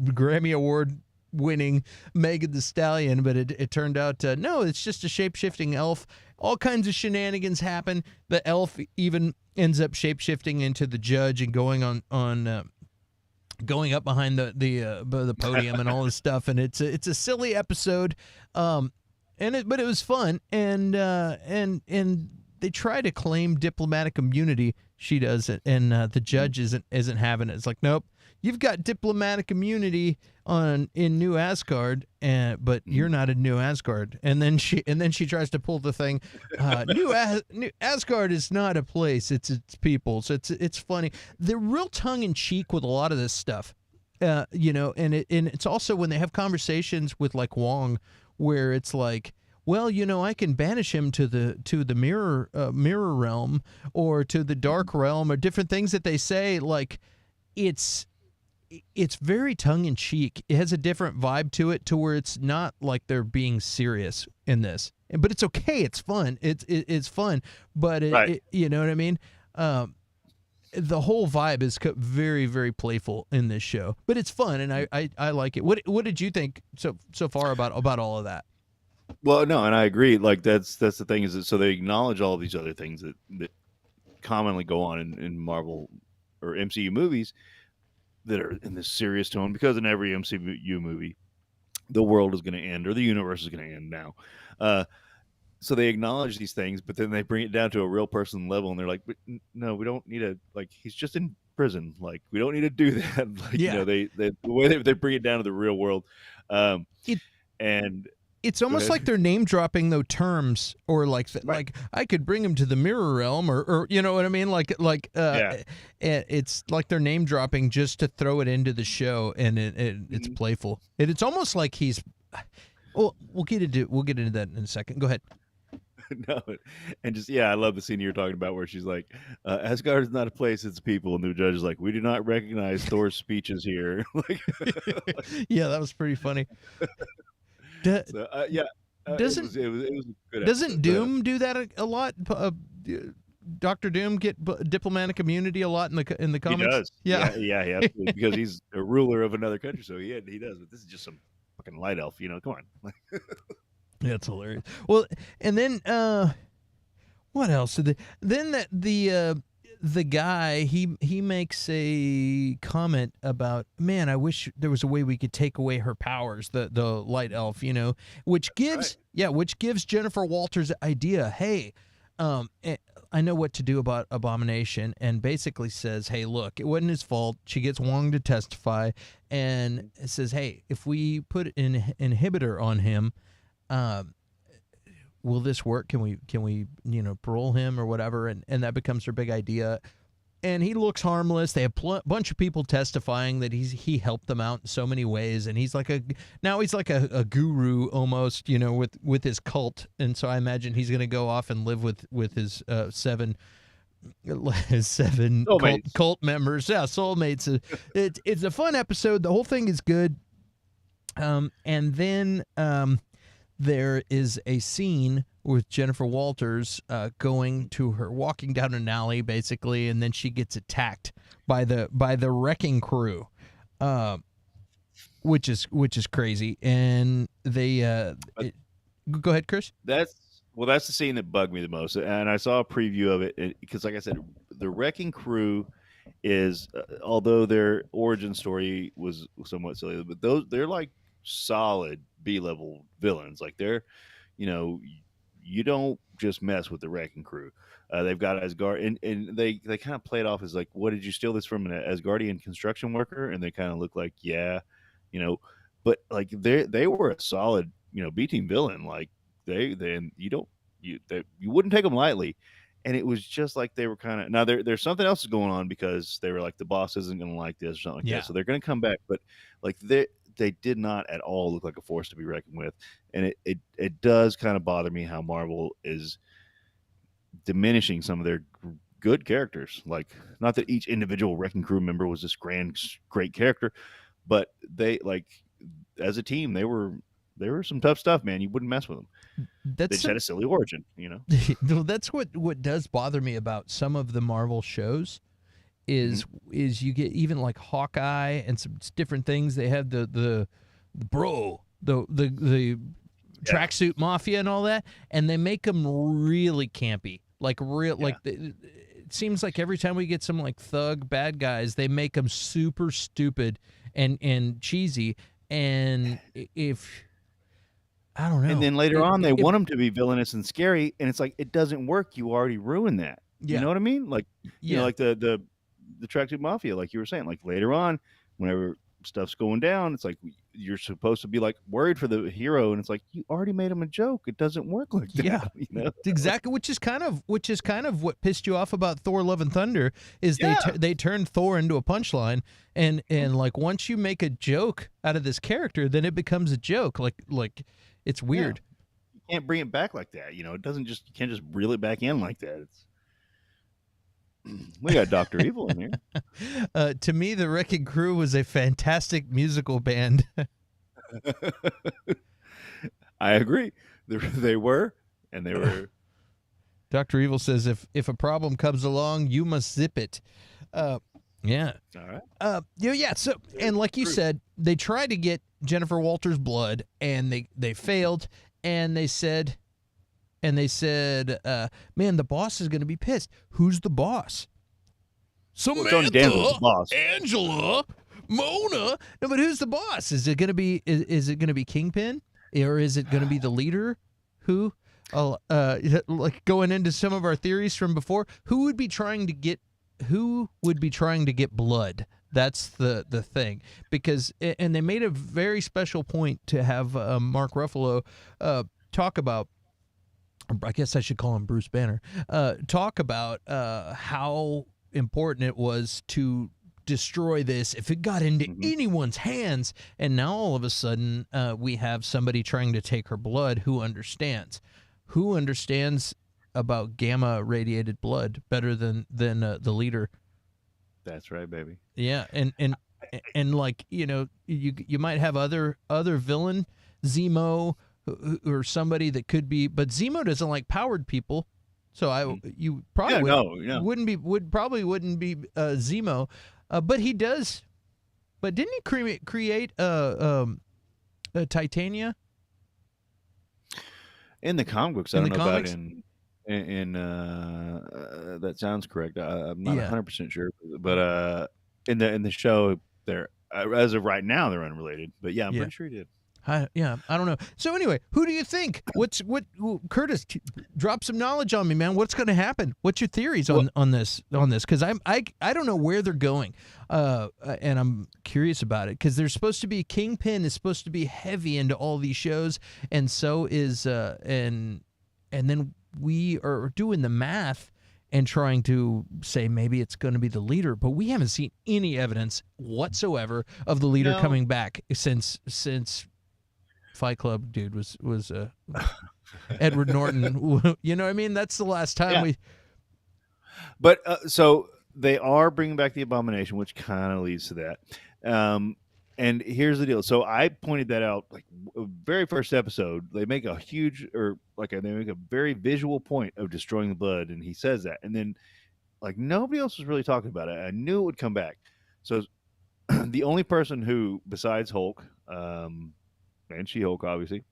[SPEAKER 1] Grammy Award winning Megan the Stallion, but it turned out no, it's just a shape-shifting elf. All kinds of shenanigans happen. The elf even ends up shape-shifting into the judge and going on going up behind the podium and all this stuff, and it's a silly episode, but it was fun, and they try to claim diplomatic immunity. She does it, and the judge isn't having it. It's like, nope, you've got diplomatic immunity in New Asgard, but you're not in New Asgard. And then she tries to pull the thing. New Asgard is not a place; it's people. So it's funny. They're real tongue in cheek with a lot of this stuff, and it's also when they have conversations with like Wong, where it's like, well, I can banish him to the mirror realm or to the dark realm, or different things that they say. Like, it's very tongue in cheek. It has a different vibe to it, to where it's not like they're being serious in this, but it's okay. It's fun. It's fun, but
[SPEAKER 2] Right.
[SPEAKER 1] you know what I mean. The whole vibe is very, very playful in this show, but it's fun, and I like it. What did you think so far about all of that?
[SPEAKER 2] Well, no, and I agree. Like that's the thing, is that so they acknowledge all these other things that commonly go on in Marvel or MCU movies that are in this serious tone, because in every MCU movie, the world is going to end, or the universe is going to end now. So they acknowledge these things, but then they bring it down to a real person level, and they're like, but no, we don't need to, like, he's just in prison. Like, we don't need to do that. Like,
[SPEAKER 1] Yeah.
[SPEAKER 2] the way they bring it down to the real world. And
[SPEAKER 1] it's almost like they're name dropping those terms, or like
[SPEAKER 2] Right.
[SPEAKER 1] like I could bring him to the mirror realm, or you know what I mean,
[SPEAKER 2] Yeah.
[SPEAKER 1] it's like they're name dropping just to throw it into the show, and it's playful. It's almost like he's. Well, we'll get into that in a second. Go ahead.
[SPEAKER 2] No, and just I love the scene you're talking about where she's like, Asgard is not a place, it's people, and the judge is like, we do not recognize Thor's speeches here. Like,
[SPEAKER 1] yeah, that was pretty funny.
[SPEAKER 2] Doesn't
[SPEAKER 1] Doesn't
[SPEAKER 2] it was a good
[SPEAKER 1] doesn't
[SPEAKER 2] episode.
[SPEAKER 1] Doom do that a lot? Dr. Doom get diplomatic immunity a lot in the
[SPEAKER 2] He
[SPEAKER 1] comics?
[SPEAKER 2] does.
[SPEAKER 1] Yeah,
[SPEAKER 2] He absolutely, because he's a ruler of another country, so he does. But this is just some fucking light elf, come on.
[SPEAKER 1] That's hilarious. Well, and then what else? Then the guy he makes a comment about, man, I wish there was a way we could take away her powers, the light elf, which gives Jennifer Walters the idea, hey, I know what to do about Abomination, and basically says, hey, look, it wasn't his fault. She gets Wong to testify, and it says, hey, if we put an inhibitor on him, will this work? Can we parole him or whatever? And that becomes her big idea. And he looks harmless. They have a bunch of people testifying that he helped them out in so many ways, and he's like a guru almost, with his cult. And so I imagine he's going to go off and live with his seven cult members. Yeah, soulmates. It's a fun episode. The whole thing is good. And then there is a scene with Jennifer Walters walking down an alley, basically, and then she gets attacked by the wrecking crew, which is crazy. And they go ahead, Chris.
[SPEAKER 2] That's the scene that bugged me the most, and I saw a preview of it because, like I said, the wrecking crew is, although their origin story was somewhat silly, but they're like solid B-level villains. Like, they're, you don't just mess with the wrecking crew. They've got Asgard, and they kind of play it off as like, what, did you steal this from an Asgardian construction worker? And they kind of look like, yeah, but like they were a solid, B team villain. Like, you wouldn't take them lightly. And it was just like they were kind of, now there's something else going on, because they were like, the boss isn't going to like this or something like that. So they're going to come back, but like they did not at all look like a force to be reckoned with. And it does kind of bother me how Marvel is diminishing some of their good characters. Like, not that each individual Wrecking Crew member was this great character, but they, like, as a team, they were some tough stuff, man. You wouldn't mess with them. They just had a silly origin, you know.
[SPEAKER 1] That's what does bother me about some of the Marvel shows is you get even like Hawkeye and some different things. They have the tracksuit mafia and all that, and they make them really campy. Like it seems like every time we get some like thug bad guys, they make them super stupid and cheesy. And if I don't know,
[SPEAKER 2] and then later on they want them to be villainous and scary, and it's like, it doesn't work. You already ruined that. You know what I mean? Like, you know, like the tracksuit mafia, like you were saying. Like later on, whenever stuff's going down, it's like you're supposed to be like worried for the hero, and it's like, you already made him a joke. It doesn't work like that.
[SPEAKER 1] Yeah,
[SPEAKER 2] you know?
[SPEAKER 1] Exactly. Which is kind of what pissed you off about Thor: Love and Thunder is they turned Thor into a punchline, and like once you make a joke out of this character, then it becomes a joke. Like it's weird.
[SPEAKER 2] You can't bring it back like that. You know, it doesn't just, you can't just reel it back in like that. It's we got Dr. Evil in here.
[SPEAKER 1] To me, the Wrecking Crew was a fantastic musical band.
[SPEAKER 2] I agree. They were, and they were.
[SPEAKER 1] Dr. Evil says, if a problem comes along, you must zip it. Yeah.
[SPEAKER 2] All right.
[SPEAKER 1] Yeah. So, and like you said, they tried to get Jennifer Walters' blood, and they failed, and they said, man, the boss is going to be pissed. Who's the boss? Samantha,
[SPEAKER 2] the boss.
[SPEAKER 1] Angela, Mona. No, but who's the boss? Is it going to be is it going to be Kingpin, or is it going to be the leader? Who? Like going into some of our theories from before, who would be trying to get blood? That's the thing, because and they made a very special point to have Mark Ruffalo talk about. I guess I should call him Bruce Banner. Talk about how important it was to destroy this if it got into anyone's hands. And now all of a sudden we have somebody trying to take her blood who understands about gamma radiated blood better than the leader.
[SPEAKER 2] That's right, baby.
[SPEAKER 1] Yeah, and like, you know, you might have other villain, Zemo, or somebody that could be, but Zemo doesn't like powered people, so you probably wouldn't be Zemo, but he does. But didn't he create Titania in
[SPEAKER 2] the comic books? I don't know about in that sounds correct. I'm not 100% sure, but in the show, they're as of right now they're unrelated. But yeah, I'm pretty sure he did.
[SPEAKER 1] I don't know. So anyway, who do you think? Curtis, drop some knowledge on me, man. What's going to happen? What's your theories on this? Because I don't know where they're going, and I'm curious about it, because there's supposed to be Kingpin is supposed to be heavy into all these shows, and so is and then we are doing the math and trying to say maybe it's going to be the leader, but we haven't seen any evidence whatsoever of the leader coming back since Fight Club dude was Edward Norton. You know what I mean? That's the last time we.
[SPEAKER 2] But so they are bringing back the Abomination, which kind of leads to that. And here's the deal. So I pointed that out, like very first episode. They make a very visual point of destroying the blood, and he says that, and then like nobody else was really talking about it. I knew it would come back. So the only person who, besides Hulk, and She-Hulk, obviously,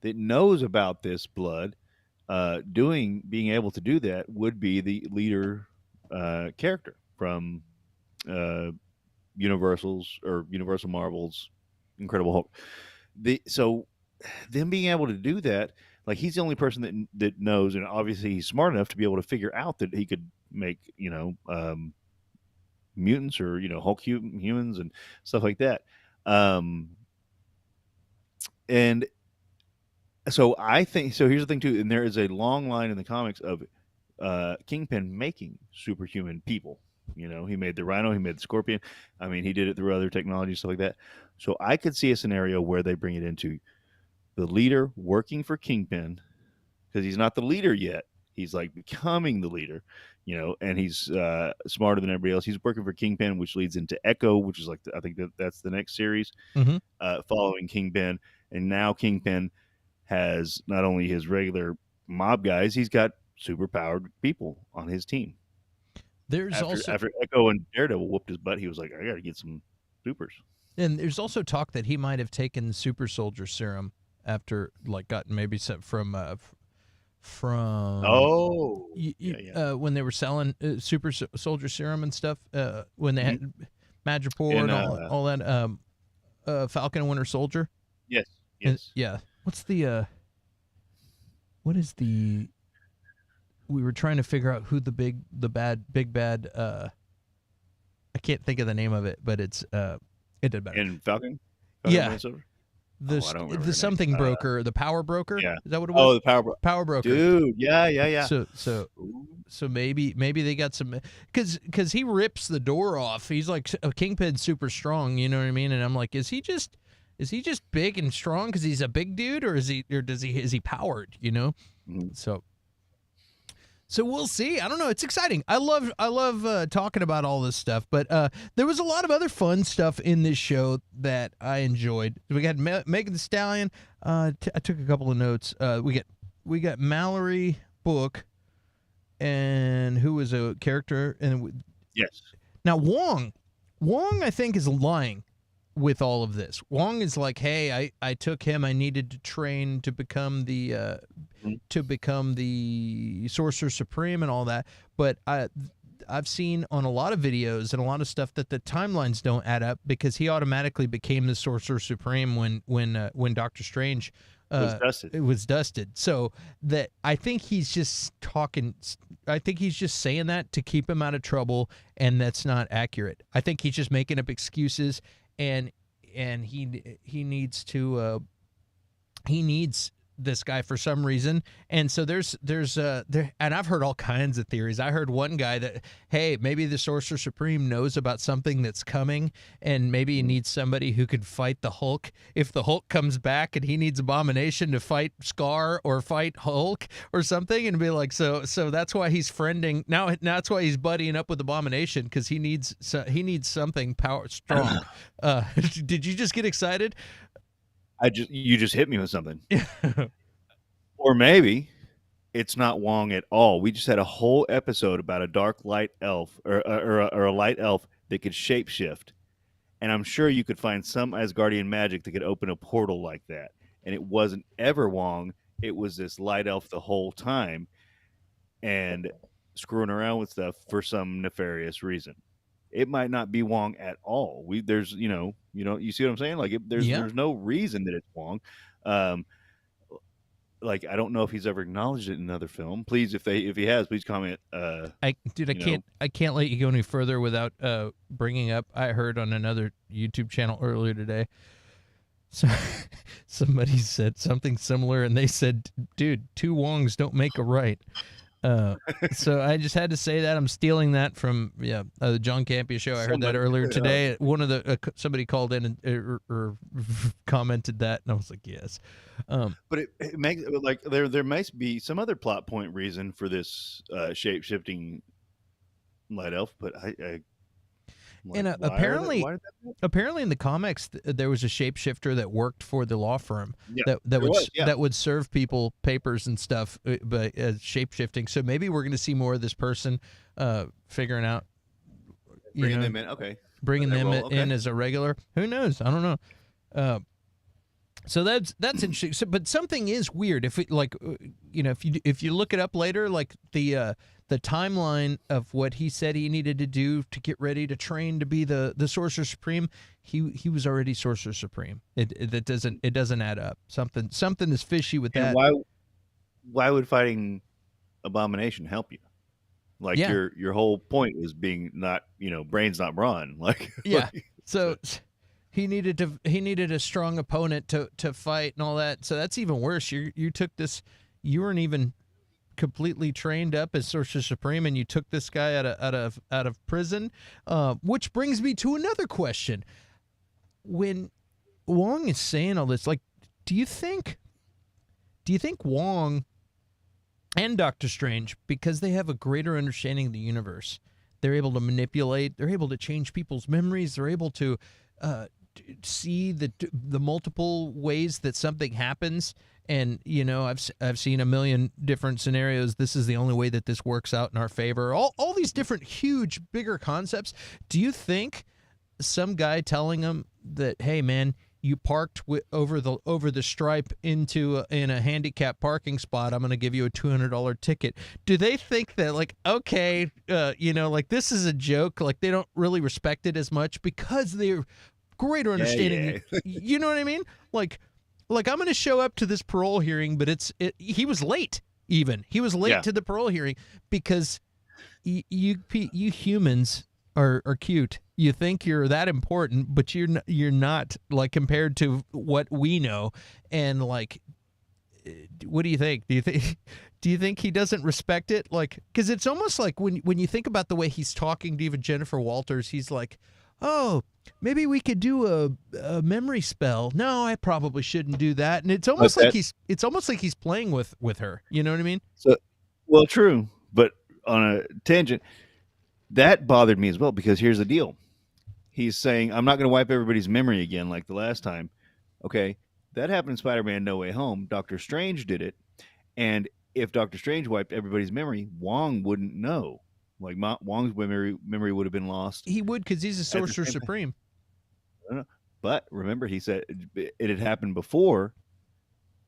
[SPEAKER 2] that knows about this blood, being able to do that, would be the leader character from Universal Marvel's Incredible Hulk. So them being able to do that, like he's the only person that knows, and obviously he's smart enough to be able to figure out that he could make mutants or Hulk humans and stuff like that. And so I think, so here's the thing too, and there is a long line in the comics of Kingpin making superhuman people. He made the Rhino, he made the Scorpion. I mean, he did it through other technology, stuff like that. So I could see a scenario where they bring it into the leader working for Kingpin, because he's not the leader yet. He's like becoming the leader, and he's smarter than everybody else. He's working for Kingpin, which leads into Echo, which is like I think that's the next series following Kingpin. And now Kingpin has not only his regular mob guys, he's got superpowered people on his team. After Echo and Daredevil whooped his butt, he was like, I got to get some supers.
[SPEAKER 1] And there's also talk that he might have taken the super soldier serum after, like, got maybe some from when they were selling super soldier serum and stuff, when they had Madripoor and all that, Falcon and Winter Soldier.
[SPEAKER 2] Yes.
[SPEAKER 1] Yeah. We were trying to figure out who the big bad, I can't think of the name of it, but it did better.
[SPEAKER 2] In Falcon?
[SPEAKER 1] Yeah. The something broker, the power broker.
[SPEAKER 2] Yeah.
[SPEAKER 1] Is that what it was?
[SPEAKER 2] Oh, the
[SPEAKER 1] power broker.
[SPEAKER 2] Dude, yeah.
[SPEAKER 1] So maybe they got some, because he rips the door off. He's like a Kingpin's super strong, you know what I mean? And I'm like, is he just big and strong because he's a big dude, or is he powered? You know?
[SPEAKER 2] Mm-hmm.
[SPEAKER 1] So we'll see. I don't know. It's exciting. I love talking about all this stuff. But there was a lot of other fun stuff in this show that I enjoyed. We got Megan Thee Stallion. I took a couple of notes. We got Mallory Book, and who was a character. And
[SPEAKER 2] yes.
[SPEAKER 1] Now Wong, I think, is lying with all of this. Wong is like, hey, I took him. I needed to train to become the Sorcerer Supreme and all that. But I've seen on a lot of videos and a lot of stuff that the timelines don't add up, because he automatically became the Sorcerer Supreme when Doctor Strange was dusted. So that I think he's just talking. I think he's just saying that to keep him out of trouble, and that's not accurate. I think he's just making up excuses. And he needs this guy for some reason. And so there's and I've heard all kinds of theories. I heard one guy that, hey, maybe the Sorcerer Supreme knows about something that's coming, and maybe he needs somebody who could fight the Hulk if the Hulk comes back, and he needs Abomination to fight Scar or fight Hulk or something, and be like, so that's why he's friending now. That's why he's buddying up with Abomination, because he needs something strong. Did you just get excited?
[SPEAKER 2] You just hit me with something. Or maybe it's not Wong at all. We just had a whole episode about a dark light elf or a light elf that could shapeshift. And I'm sure you could find some Asgardian magic that could open a portal like that. And it wasn't ever Wong. It was this light elf the whole time, and screwing around with stuff for some nefarious reason. It might not be Wong at all. There's you see what I'm saying? Like there's no reason that it's Wong. Like, I don't know if he's ever acknowledged it in another film. Please, if he has, please comment.
[SPEAKER 1] I can't let you go any further without bringing up. I heard on another YouTube channel earlier today. So somebody said something similar, and they said, "Dude, two Wongs don't make a right." So I just had to say that. I'm stealing that from the John Campea show. I heard that earlier today. One of the somebody called in and or commented that, and I was like, yes.
[SPEAKER 2] But it makes like there might be some other plot point reason for this shape shifting light elf, but I
[SPEAKER 1] and apparently in the comics there was a shapeshifter that worked for the law firm that would serve people papers and stuff, but shapeshifting. So maybe we're going to see more of this person figuring out,
[SPEAKER 2] bringing them in. Okay,
[SPEAKER 1] bringing them in as a regular. Who knows? I don't know. So that's interesting. So, but something is weird. If it, like, if you look it up later, like the timeline of what he said he needed to do to get ready to train to be the Sorcerer Supreme, he was already Sorcerer Supreme. It doesn't add up. Something is fishy with that.
[SPEAKER 2] Why would fighting Abomination help you? Like your whole point is being not brains not brawn. Like
[SPEAKER 1] so. He needed a strong opponent to fight and all that. So that's even worse. You took this. You weren't even completely trained up as Sorcerer Supreme, and you took this guy out of prison. Which brings me to another question. When Wong is saying all this, like, do you think Wong and Doctor Strange, because they have a greater understanding of the universe. They're able to manipulate. They're able to change people's memories. They're able to see the multiple ways that something happens. And I've seen a million different scenarios. This is the only way that this works out in our favor. All these different, huge, bigger concepts. Do you think some guy telling them that, hey man, you parked over the stripe in a handicap parking spot, I'm going to give you a $200 ticket. Do they think that, like, okay, like this is a joke, like they don't really respect it as much because they're greater understanding?
[SPEAKER 2] Yeah.
[SPEAKER 1] You know what I mean? Like I'm going to show up to this parole hearing, but he was late. He was late to the parole hearing because you humans are cute. You think you're that important, but you're not, like, compared to what we know. And like, what do you think? Do you think he doesn't respect it? Like, because it's almost like when you think about the way he's talking to even Jennifer Walters, he's like, oh, maybe we could do a memory spell. No, I probably shouldn't do that. And it's almost like he's playing with her. You know what I mean?
[SPEAKER 2] So, well, true, but on a tangent, that bothered me as well, because here's the deal. He's saying, I'm not going to wipe everybody's memory again like the last time. Okay, that happened in Spider-Man No Way Home. Doctor Strange did it. And if Doctor Strange wiped everybody's memory, Wong wouldn't know. Like, Wong's memory would have been lost.
[SPEAKER 1] He would, because he's a Sorcerer Supreme.
[SPEAKER 2] But remember, he said it had happened before,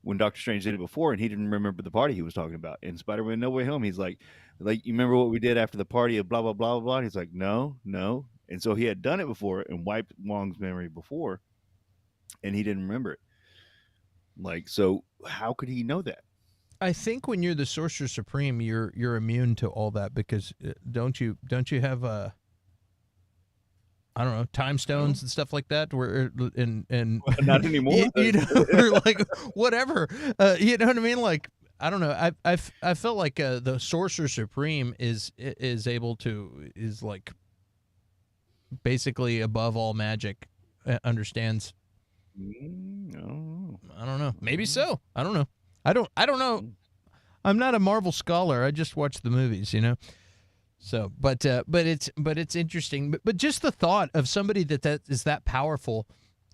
[SPEAKER 2] when Doctor Strange did it before, and he didn't remember the party he was talking about. In Spider-Man No Way Home, he's like, you remember what we did after the party of blah, blah, blah, blah, blah? And he's like, no. And so he had done it before and wiped Wong's memory before, and he didn't remember it. Like, so how could he know that?
[SPEAKER 1] I think when you're the Sorcerer Supreme, you're immune to all that, because don't you have I don't know, time stones and stuff like that, where and
[SPEAKER 2] well, not anymore.
[SPEAKER 1] Or like whatever. You know what I mean? Like, I don't know. I felt like the Sorcerer Supreme is able to, is like basically above all magic, understands.
[SPEAKER 2] No.
[SPEAKER 1] I don't know. Maybe so. I don't know. I don't know. I'm not a Marvel scholar. I just watch the movies, So, but it's interesting. But just the thought of somebody that is that powerful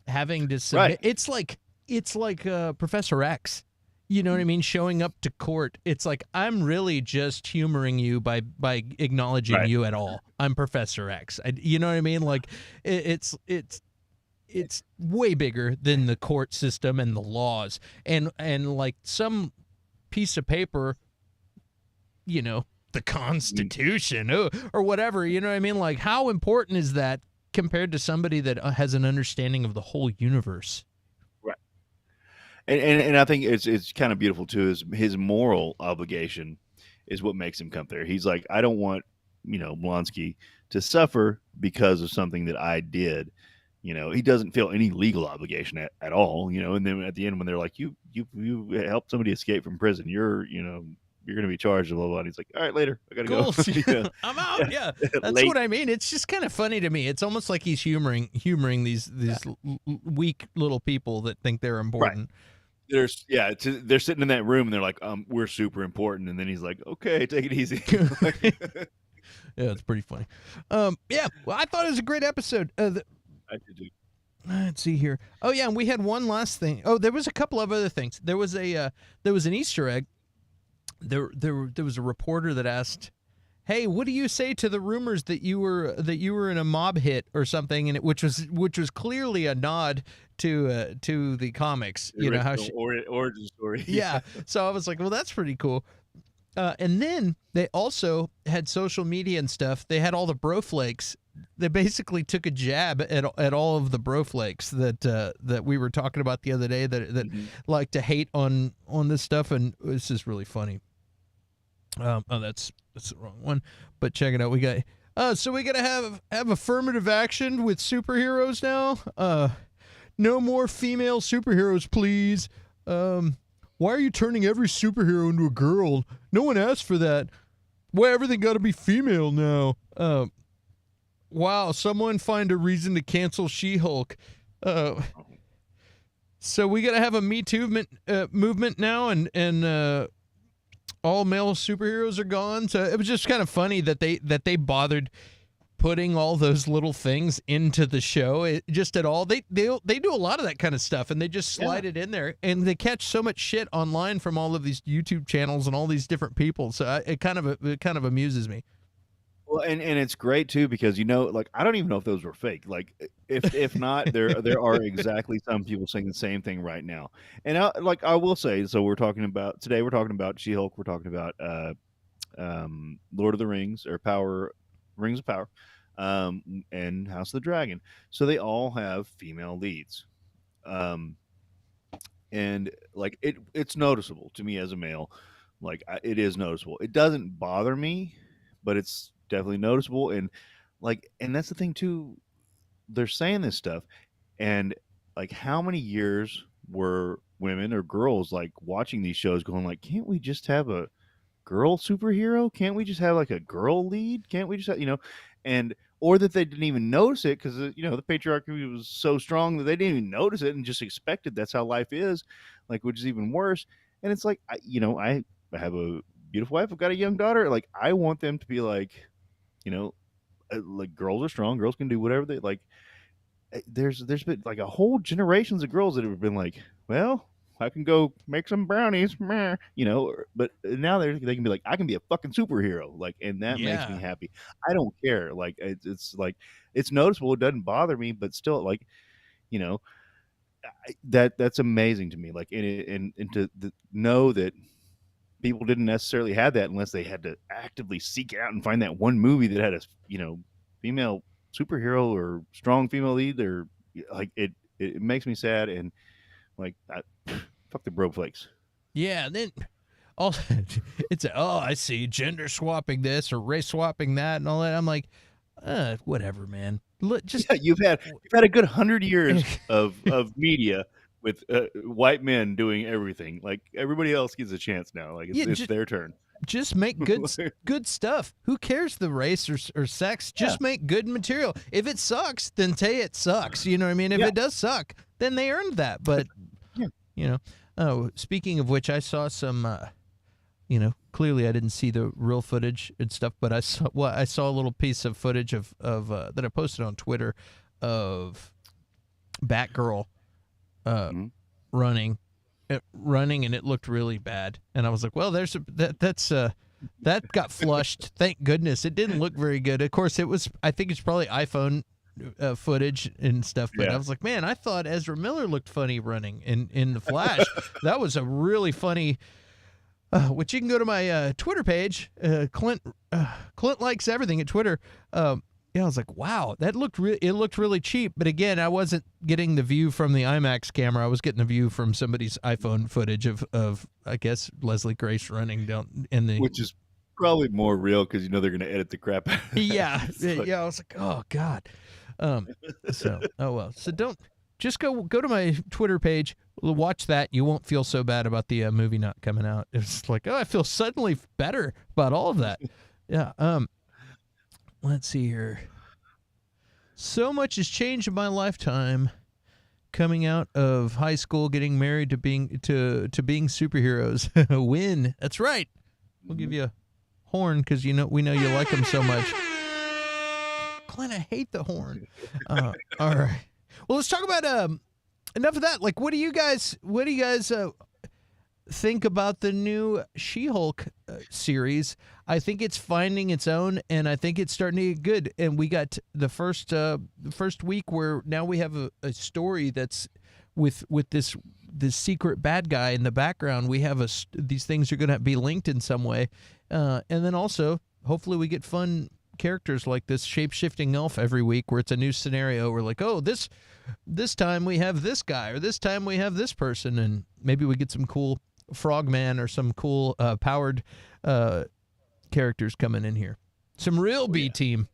[SPEAKER 1] having to submit. Right. It's like Professor X. You know what I mean? Showing up to court. It's like, I'm really just humoring you by acknowledging you at all. I'm Professor X. You know what I mean? Like, it's way bigger than the court system and the laws. And like some piece of paper, the Constitution or whatever, you know what I mean? Like, how important is that compared to somebody that has an understanding of the whole universe?
[SPEAKER 2] Right. And I think it's kind of beautiful too, is his moral obligation is what makes him come there. He's like, I don't want, Blonsky to suffer because of something that I did. He doesn't feel any legal obligation at all, and then at the end, when they're like, you helped somebody escape from prison, you're going to be charged, blah, blah, blah. And he's like, all right, later. I got to go.
[SPEAKER 1] Yeah. I'm out. Yeah. That's what I mean. It's just kind of funny to me. It's almost like he's humoring these weak little people that think they're important.
[SPEAKER 2] Right. They're sitting in that room and they're like, we're super important. And then he's like, okay, take it easy.
[SPEAKER 1] Yeah, it's pretty funny. Yeah. Well, I thought it was a great episode.
[SPEAKER 2] I did too.
[SPEAKER 1] Let's see here. Oh yeah, and we had one last thing. Oh, there was a couple of other things. There was an Easter egg. There was a reporter that asked, "Hey, what do you say to the rumors that you were in a mob hit or something?" And which was clearly a nod to the comics. How
[SPEAKER 2] origin story.
[SPEAKER 1] Yeah. So I was like, well, that's pretty cool. And then they also had social media and stuff. They had all the bro flakes. They basically took a jab at all of the bro flakes that we were talking about the other day that like to hate on this stuff, and it's just really funny. That's the wrong one, but check it out. We got so we gotta have affirmative action with superheroes now. No more female superheroes, please. Why are you turning every superhero into a girl? No one asked for that. Why everything got to be female now? Wow, someone find a reason to cancel She-Hulk. So we got to have a Me Too movement now, and all male superheroes are gone. So it was just kind of funny that they bothered putting all those little things into the show just at all. They do a lot of that kind of stuff, and they just slide it in there, and they catch so much shit online from all of these YouTube channels and all these different people. So it kind of amuses me.
[SPEAKER 2] Well, and it's great too because like I don't even know if those were fake. Like if not, there are exactly some people saying the same thing right now. And I will say, so we're talking about She-Hulk, we're talking about Lord of the Rings or Rings of Power, and House of the Dragon. So they all have female leads, and like it's noticeable to me as a male. Like it is noticeable. It doesn't bother me, but it's definitely noticeable. And that's the thing too. They're saying this stuff, and like how many years were women or girls like watching these shows going like, can't we just have a girl superhero? Can't we just have like a girl lead? Can't we just have, and or that they didn't even notice it because the patriarchy was so strong that they didn't even notice it and just expected that's how life is, like, which is even worse. And it's like I have a beautiful wife, I've got a young daughter, like I want them to be like, like girls are strong, girls can do whatever they like. There's been like a whole generations of girls that have been like, well, I can go make some brownies, but now they can be like, I can be a fucking superhero, like, and that makes me happy. I don't care, like it's like it's noticeable. It doesn't bother me, but still, like, that's amazing to me. Like, and to know that people didn't necessarily have that unless they had to actively seek out and find that one movie that had a female superhero or strong female lead, or like it makes me sad. And like fuck the bro flakes.
[SPEAKER 1] Yeah, then also it's I see gender swapping this or race swapping that and all that. I'm like, whatever, man.
[SPEAKER 2] You've had a good 100 years of media with white men doing everything. Like everybody else gets a chance now. Like it's their turn.
[SPEAKER 1] Just make good stuff. Who cares the race or sex? Just make good material. If it sucks, then say it sucks. You know what I mean? If it does suck, then they earned that. But oh, speaking of which, I saw some. Clearly I didn't see the real footage and stuff, but I saw a little piece of footage of that I posted on Twitter of Batgirl running, and it looked really bad. And I was like, well, that got flushed. Thank goodness. It didn't look very good. Of course, I think it's probably iPhone footage and stuff, but I was like, man, I thought Ezra Miller looked funny running in the Flash. That was a really funny. Which you can go to my Twitter page, Clint likes everything at Twitter. I was like, wow, it looked really cheap. But again, I wasn't getting the view from the IMAX camera. I was getting the view from somebody's iPhone footage of I guess Leslie Grace running down in the,
[SPEAKER 2] which is probably more real because they're going to edit the crap out of it.
[SPEAKER 1] Yeah, I was like, oh god. So don't. Just go to my Twitter page, watch that. You won't feel so bad about the movie not coming out. It's like, I feel suddenly better about all of that. Yeah. Let's see here. So much has changed in my lifetime. Coming out of high school, getting married to being superheroes. Win. That's right. We'll give you a horn because we know you like them so much. Clint, I hate the horn. All right. Well, let's talk about enough of that. Like, what do you guys think about the new She-Hulk series? I think it's finding its own, and I think it's starting to get good. And we got the first week where now we have a story that's with this secret bad guy in the background. We have these things are going to be linked in some way, and then also hopefully we get fun characters like this shape-shifting elf every week where it's a new scenario. We're like, oh, this time we have this guy, or this time we have this person, and maybe we get some cool frogman or some cool powered characters coming in here. Some real B team.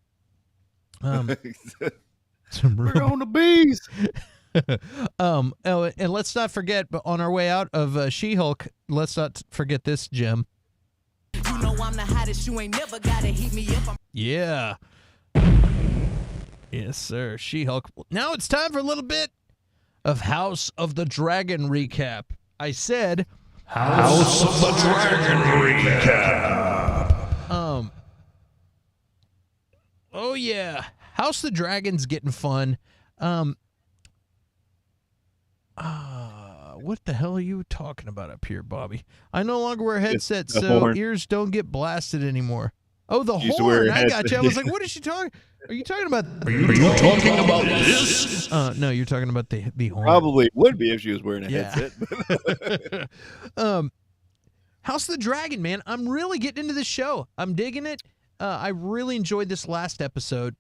[SPEAKER 2] We're on the bees.
[SPEAKER 1] And let's not forget, but on our way out of She-Hulk, let's not forget this gem. I'm the hottest, you ain't never gotta heat me up. Yeah. Yes, sir. She-Hulk. Now it's time for a little bit of House of the Dragon recap. I said House of the Dragon recap. Oh yeah, House of the Dragon's getting fun. What the hell are you talking about up here, Bobby? I no longer wear headsets, so
[SPEAKER 2] horn.
[SPEAKER 1] Ears don't get blasted anymore. Oh, the
[SPEAKER 2] Used to wear
[SPEAKER 1] horn!
[SPEAKER 2] a
[SPEAKER 1] I got you. I was
[SPEAKER 2] headset.
[SPEAKER 1] like, what is she talking? Are you talking about?
[SPEAKER 3] Are you talking about this?
[SPEAKER 1] No, you're talking about the horn.
[SPEAKER 2] Probably would be if she was wearing a
[SPEAKER 1] Yeah.
[SPEAKER 2] headset.
[SPEAKER 1] House of the Dragon, man. I'm really getting into this show. I'm digging it. I really enjoyed this last episode.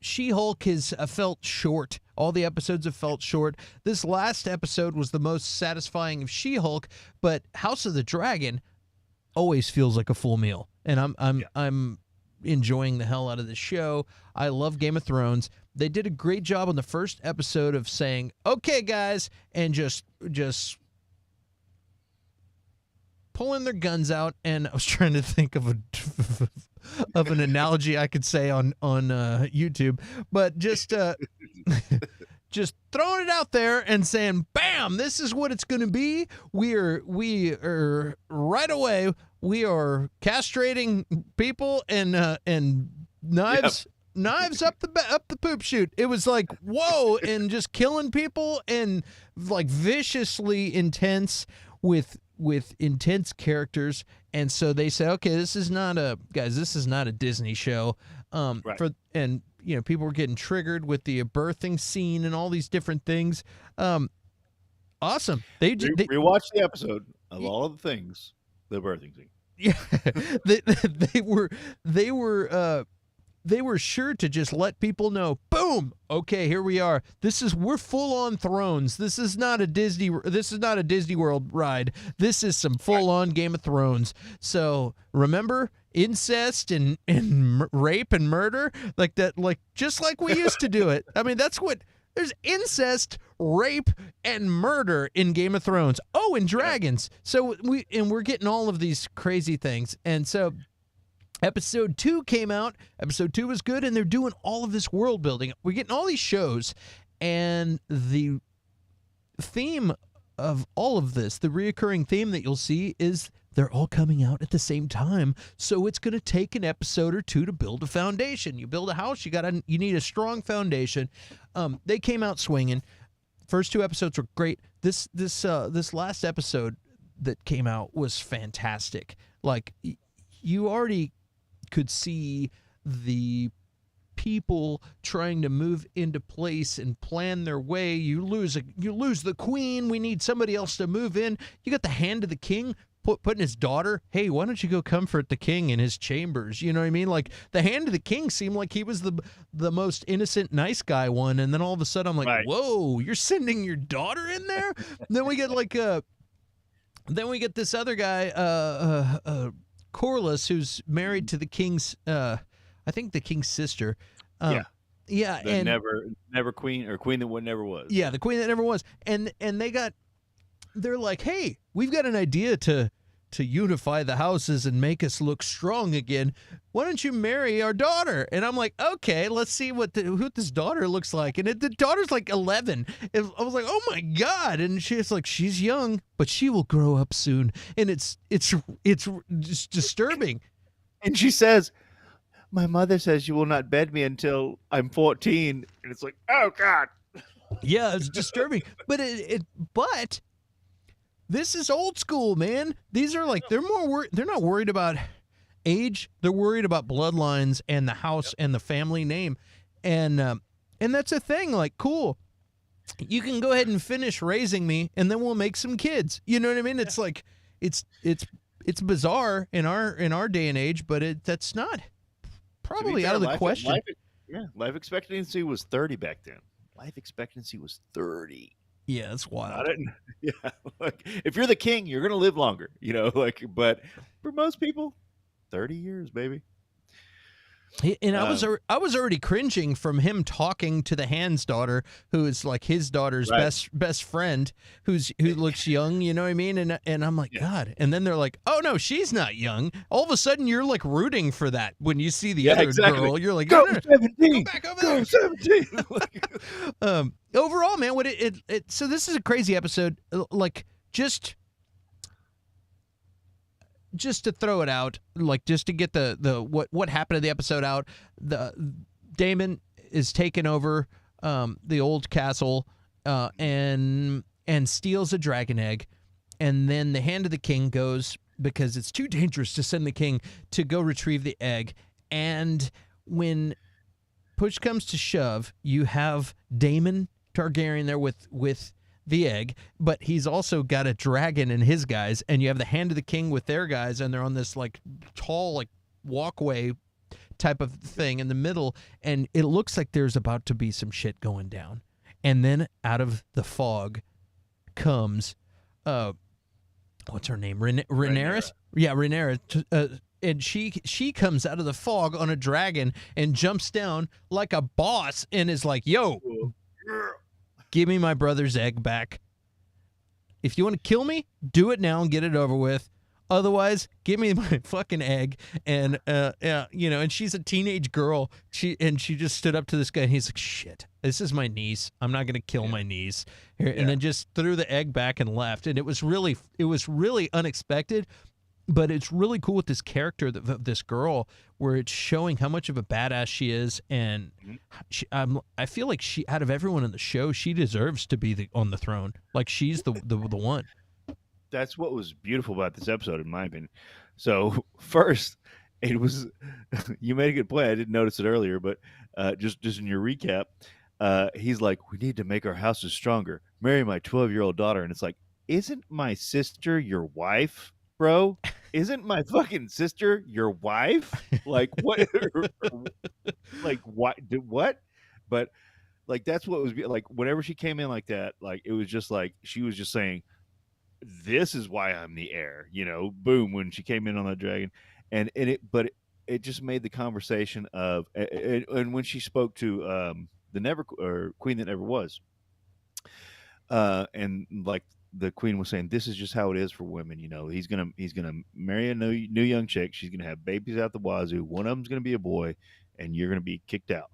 [SPEAKER 1] She-Hulk has felt short. All the episodes have felt short. This last episode was the most satisfying of She-Hulk, but House of the Dragon always feels like a full meal. And I'm enjoying the hell out of the show. I love Game of Thrones. They did a great job on the first episode of saying, "Okay, guys," and just pulling their guns out. And I was trying to think of an analogy I could say on YouTube, but just just throwing it out there and saying, "Bam! This is what it's going to be." We are right away. We are castrating people and knives.
[SPEAKER 2] Yep.
[SPEAKER 1] Knives up the poop chute. It was like, whoa, and just killing people and like viciously intense with intense characters. And so they say, okay, this is not a Disney show.
[SPEAKER 2] Right.
[SPEAKER 1] And people were getting triggered with the birthing scene and all these different things. Awesome. They
[SPEAKER 2] Rewatch the episode of all of the things, the birthing scene.
[SPEAKER 1] Yeah, they were sure to just let people know, boom, okay, here we are. We're full on Thrones. This is not a Disney World ride. This is some full on Game of Thrones. So remember incest and rape and murder like that, like just like we used to do it. I mean, there's incest, rape, and murder in Game of Thrones. Oh, and dragons. So we're getting all of these crazy things. And so Episode 2 came out. Episode 2 was good, and they're doing all of this world building. We're getting all these shows, and the theme of all of this, the reoccurring theme that you'll see, is they're all coming out at the same time. So it's going to take an episode or two to build a foundation. You build a house, you need a strong foundation. They came out swinging. First 2 episodes were great. This last episode that came out was fantastic. Like, you already could see the people trying to move into place and plan their way. You lose the queen. We need somebody else to move in. You got the hand of the king putting his daughter, hey, why don't you go comfort the king in his chambers? You know what I mean? Like, the hand of the king seemed like he was the most innocent, nice guy one. And then all of a sudden I'm like, right. Whoa, you're sending your daughter in there? Then we get this other guy, Corliss, who's married to the king's, I think the king's sister. Yeah,
[SPEAKER 2] the
[SPEAKER 1] and
[SPEAKER 2] never queen, or queen that never was.
[SPEAKER 1] Yeah, the queen that never was. And they're like, hey, we've got an idea to unify the houses and make us look strong again. Why don't you marry our daughter? And I'm like, okay, let's see who this daughter looks like. And the daughter's like 11. And I was like, oh my God. And she's like, she's young, but she will grow up soon. And it's just disturbing.
[SPEAKER 2] And she says, my mother says you will not bed me until I'm 14. And it's like, oh God.
[SPEAKER 1] Yeah, it's disturbing. But but this is old school, man. These are like, they're not worried about age. They're worried about bloodlines and the house and the family name. And that's a thing. Like, cool. You can go ahead and finish raising me, and then we'll make some kids. You know what I mean? It's like, it's bizarre in our day and age, but that's not probably out of the question.
[SPEAKER 2] Life expectancy was 30 back then. Life expectancy was 30.
[SPEAKER 1] Yeah, that's wild.
[SPEAKER 2] Like, if you're the king, you're gonna live longer, but for most people, 30 years, baby.
[SPEAKER 1] And I was already cringing from him talking to the Hand's daughter, who is like his daughter's best friend, who looks young, you know what I mean? And I'm like, God. And then they're like, oh no, she's not young. All of a sudden, you're like rooting for that when you see the other girl. You're like,
[SPEAKER 2] go
[SPEAKER 1] no,
[SPEAKER 2] 17,
[SPEAKER 1] go back over
[SPEAKER 2] go
[SPEAKER 1] there.
[SPEAKER 2] 17.
[SPEAKER 1] Overall, man, so this is a crazy episode. Like, just just to throw it out, like just to get the what happened in the episode out, the Damon is taking over the old castle and steals a dragon egg, and then the Hand of the King goes because it's too dangerous to send the king to go retrieve the egg. And when push comes to shove, you have Daemon Targaryen there with the egg, but he's also got a dragon and his guys, and you have the Hand of the King with their guys, and they're on this like tall like walkway type of thing in the middle, and it looks like there's about to be some shit going down. And then out of the fog comes what's her name? Rhaenyra? Yeah, Rhaenyra. And she comes out of the fog on a dragon and jumps down like a boss and is like, yo, give me my brother's egg back. If you want to kill me, do it now and get it over with. Otherwise, give me my fucking egg. And and she's a teenage girl. She just stood up to this guy and he's like, shit, this is my niece. I'm not gonna kill my niece. And then just threw the egg back and left. And it was really unexpected. But it's really cool with this character, this girl, where it's showing how much of a badass she is, and I feel like she, out of everyone in the show, she deserves to be on the throne. Like she's the one.
[SPEAKER 2] That's what was beautiful about this episode, in my opinion. So first, it was you made a good point. I didn't notice it earlier, but just in your recap, he's like, "We need to make our houses stronger. Marry my 12-year-old daughter," and it's like, "Isn't my sister your wife, bro? Isn't my fucking sister your wife? Like what? Like what? What?" But like that's what was like. Whenever she came in like that, like it was just like she was just saying, "This is why I'm the heir." Boom, when she came in on that dragon, and it just made the conversation of and when she spoke to the queen that never was, and like the queen was saying, this is just how it is for women. He's gonna marry a new young chick. She's gonna have babies out the wazoo. One of them's gonna be a boy, and you're gonna be kicked out.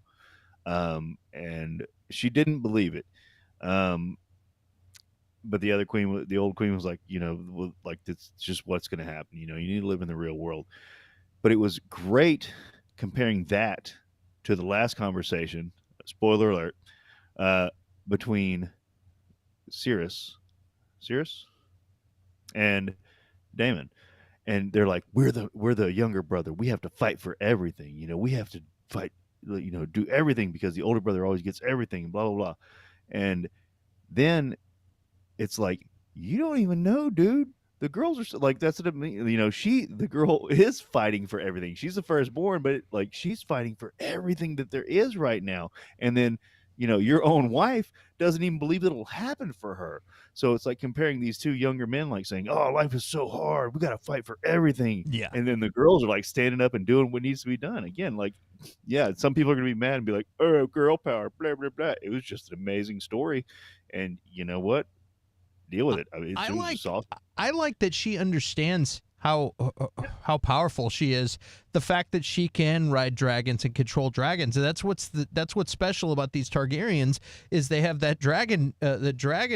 [SPEAKER 2] And she didn't believe it. But the old queen was like, like it's just what's gonna happen. You need to live in the real world. But it was great comparing that to the last conversation. Spoiler alert. Between Cirrus and Damon, and they're like, we're the younger brother. We have to fight for everything. We have to fight. Do everything because the older brother always gets everything. Blah blah blah. And then it's like, you don't even know, dude. The girls are like, that's what I mean. The girl is fighting for everything. She's the firstborn, but like she's fighting for everything that there is right now. And then your own wife doesn't even believe it'll happen for her. So it's like comparing these two younger men, like saying, "Oh, life is so hard. We got to fight for everything."
[SPEAKER 1] Yeah.
[SPEAKER 2] And then the girls are like standing up and doing what needs to be done. Again, like, yeah, some people are going to be mad and be like, "Oh, girl power, blah, blah, blah." It was just an amazing story. And you know what? Deal with it. I mean,
[SPEAKER 1] I like that she understands how powerful she is. The fact that she can ride dragons and control dragons, and that's what's special about these Targaryens is they have that dragon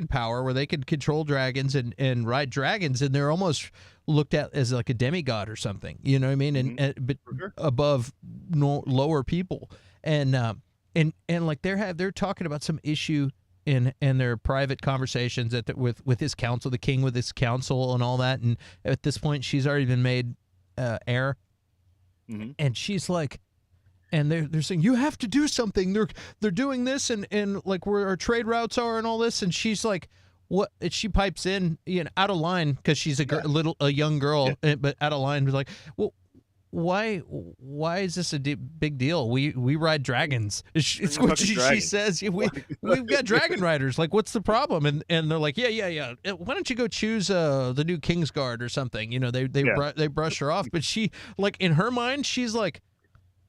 [SPEAKER 1] power where they can control dragons and ride dragons, and they're almost looked at as like a demigod or something. You know what I mean? And but above lower people, and like they're talking about some issue in their private conversations with his council, the king with his council and all that, and at this point she's already been made heir, and she's like, and they're saying you have to do something. They're doing this and like where our trade routes are and all this, and she's like, what? And she pipes in, out of line because she's a young girl, but out of line, was like, well, why is this a big deal? We ride dragons. It's what she says. We've got dragon riders. Like, what's the problem? And they're like, yeah. Why don't you go choose the new Kingsguard or something? They brush her off, but she, like, in her mind, she's like,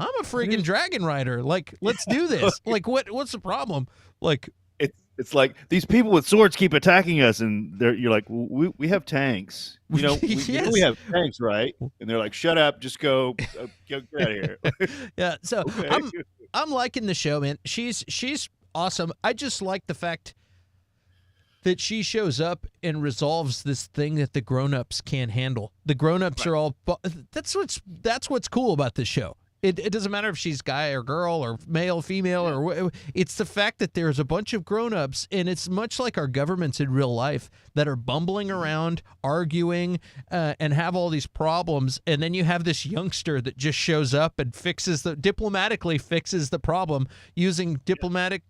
[SPEAKER 1] I'm a freaking dragon rider. Like, let's do this. Like, what's the problem? Like,
[SPEAKER 2] it's like these people with swords keep attacking us, and you're like, we have tanks. We have tanks, right? And they're like, shut up, just go get out of here.
[SPEAKER 1] Yeah. So
[SPEAKER 2] okay.
[SPEAKER 1] I'm liking the show, man. She's awesome. I just like the fact that she shows up and resolves this thing that the grown-ups can't handle. The grown-ups are all that's what's cool about this show. It doesn't matter if she's guy or girl or male, female, or it's the fact that there's a bunch of grown-ups, and it's much like our governments in real life that are bumbling around, arguing, and have all these problems, and then you have this youngster that just shows up and diplomatically fixes the problem using diplomatic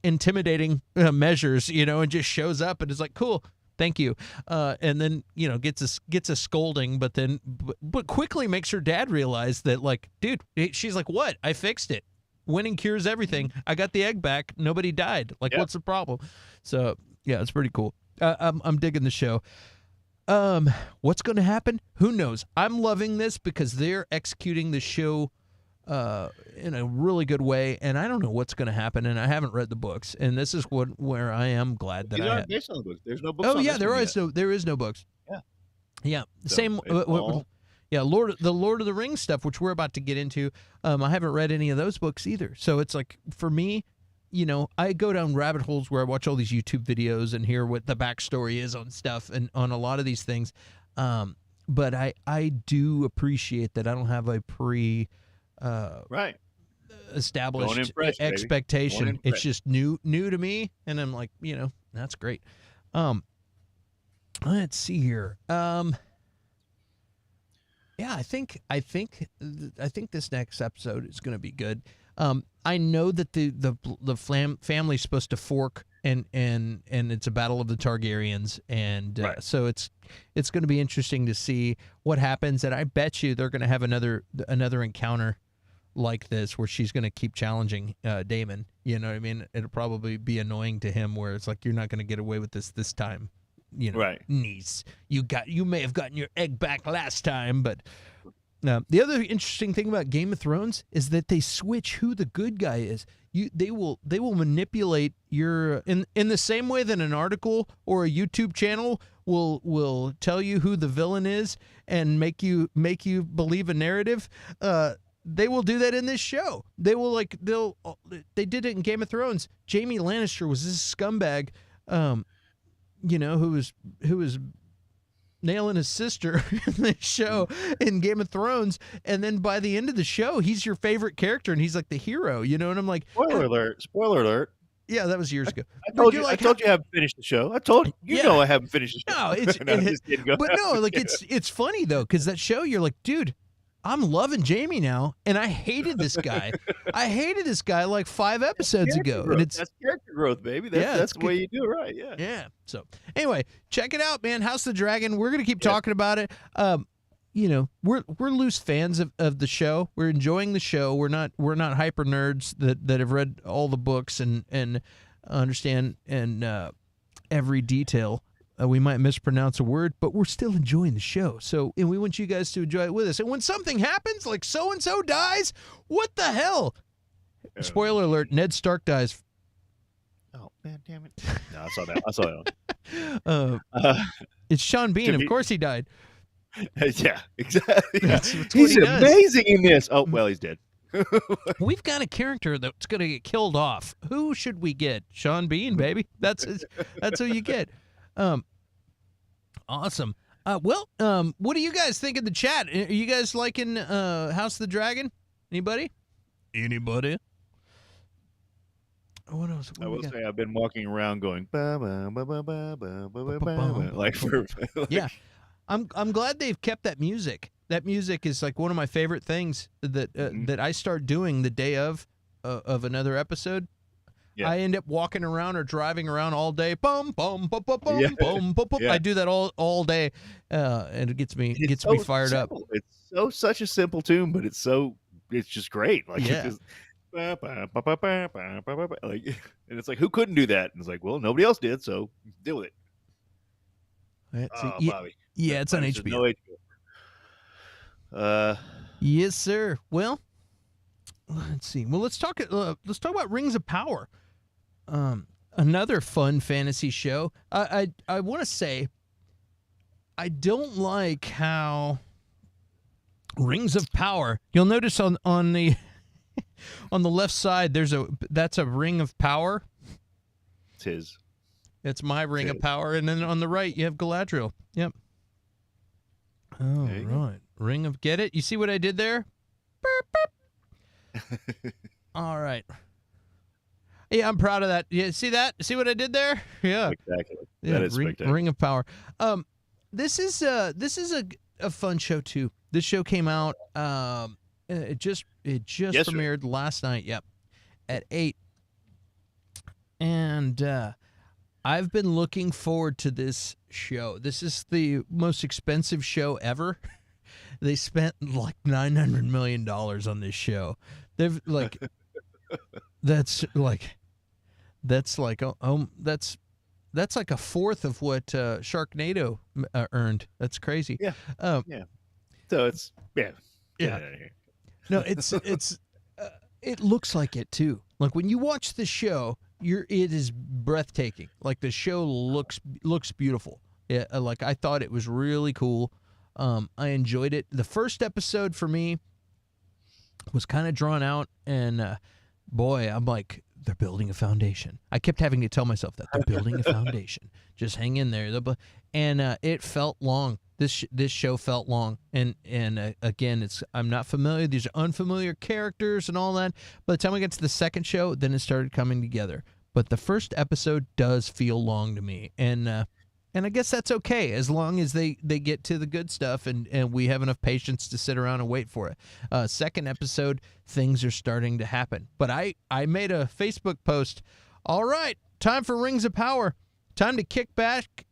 [SPEAKER 1] intimidating measures, and just shows up and is like, cool, thank you, and then gets a scolding, but quickly makes her dad realize that, like, dude, she's like, what? I fixed it. Winning cures everything. I got the egg back. Nobody died. Like, what's the problem? So yeah, it's pretty cool. I'm digging the show. What's going to happen? Who knows? I'm loving this because they're executing the show in a really good way, and I don't know what's going to happen, and I haven't read the books, and this is where I am glad that
[SPEAKER 2] These
[SPEAKER 1] I
[SPEAKER 2] aren't
[SPEAKER 1] have.
[SPEAKER 2] based on the books. There's no books.
[SPEAKER 1] Oh
[SPEAKER 2] on
[SPEAKER 1] yeah,
[SPEAKER 2] this one
[SPEAKER 1] there is no books. Yeah.
[SPEAKER 2] So
[SPEAKER 1] Same. Yeah, Lord of the Rings stuff, which we're about to get into. I haven't read any of those books either, so it's like, for me, I go down rabbit holes where I watch all these YouTube videos and hear what the backstory is on stuff and on a lot of these things. But I do appreciate that I don't have a established expectation. It's just new to me, and I'm like, that's great. Let's see here. Yeah, I think this next episode is going to be good. I know that the family's supposed to fork, and it's a battle of the Targaryens, and so it's going to be interesting to see what happens. And I bet you they're going to have another encounter like this where she's going to keep challenging Daemon. You know what I mean? It'll probably be annoying to him, where it's like, you're not going to get away with this time. Niece, you may have gotten your egg back last time, but the other interesting thing about Game of Thrones is that they switch who the good guy is. They will manipulate your in the same way that an article or a YouTube channel will tell you who the villain is and make you believe a narrative. They will do that in this show. They did it in Game of Thrones. Jaime Lannister was this scumbag, who was nailing his sister in the show in Game of Thrones, and then by the end of the show, he's your favorite character, and he's like the hero, and I'm like,
[SPEAKER 2] Spoiler alert.
[SPEAKER 1] Yeah, that was years ago.
[SPEAKER 2] I told you I haven't finished the show. I told you, I haven't finished the show.
[SPEAKER 1] No, it's funny though, because that show, you're like, dude, I'm loving Jaime now, and I hated this guy. I hated this guy like 5 episodes ago. And that's
[SPEAKER 2] character growth, baby. That's the way you do it, right? Yeah.
[SPEAKER 1] Yeah. So anyway, check it out, man. House of the Dragon. We're gonna keep talking about it. We're loose fans of the show. We're enjoying the show. We're not hyper nerds that have read all the books and understand every detail. We might mispronounce a word, but we're still enjoying the show. So, and we want you guys to enjoy it with us. And when something happens, like so-and-so dies, what the hell? Spoiler alert, Ned Stark dies.
[SPEAKER 2] Oh, man, damn it. No, I saw that.
[SPEAKER 1] It's Sean Bean. Of course he died.
[SPEAKER 2] Yeah, exactly.
[SPEAKER 1] He's
[SPEAKER 2] amazing in this. Oh, well, he's dead.
[SPEAKER 1] We've got a character that's going to get killed off. Who should we get? Sean Bean, baby. That's who you get. Awesome. What do you guys think in the chat? Are you guys liking House of the Dragon? Anybody? What else?
[SPEAKER 2] I will say I've been walking around going ba ba ba ba ba ba ba ba like for
[SPEAKER 1] yeah. I'm glad they've kept that music. That music is like one of my favorite things that I start doing the day of another episode. Yeah. I end up walking around or driving around all day. Bum bum bum bum bum bum bum bum. I do that all day, and it gets me fired
[SPEAKER 2] simple.
[SPEAKER 1] Up.
[SPEAKER 2] It's such a simple tune, but it's just great. Like it's just, like, and it's like, who couldn't do that? And it's like, well, nobody else did, so deal with it. Bobby.
[SPEAKER 1] Yeah, it's on HBO. Yes, sir. Well, let's see. Well, let's talk about Rings of Power. Another fun fantasy show. I want to say I don't like how Rings of Power. You'll notice on the on the left side that's a ring of power.
[SPEAKER 2] It's his.
[SPEAKER 1] It's my ring of power, and then on the right you have Galadriel. Yep. All right, ring of get it. You see what I did there? Burp, burp. All right. Yeah, I'm proud of that. Yeah, see that? See what I did there? Yeah.
[SPEAKER 2] Spectacular.
[SPEAKER 1] Yeah,
[SPEAKER 2] That is spectacular.
[SPEAKER 1] Ring of Power. This is a fun show too. This show came out. It just premiered last night. Yep, at 8. And I've been looking forward to this show. This is the most expensive show ever. They spent like $900 million on this show. They've like. That's like a fourth of what Sharknado earned. That's crazy.
[SPEAKER 2] Yeah. Yeah. So it's
[SPEAKER 1] yeah. No, it looks like it too. Like when you watch the show, it is breathtaking. Like the show looks beautiful. Yeah, like I thought it was really cool. I enjoyed it. The first episode for me was kind of drawn out, and boy, I'm like, they're building a foundation. I kept having to tell myself that they're building a foundation. Just hang in there. And it felt long. This show felt long. And again, I'm not familiar. These are unfamiliar characters and all that. By the time we get to the second show, then it started coming together. But the first episode does feel long to me. And I guess that's okay as long as they get to the good stuff and we have enough patience to sit around and wait for it. Second episode, things are starting to happen. But I made a Facebook post. All right, time for Rings of Power. Time to kick back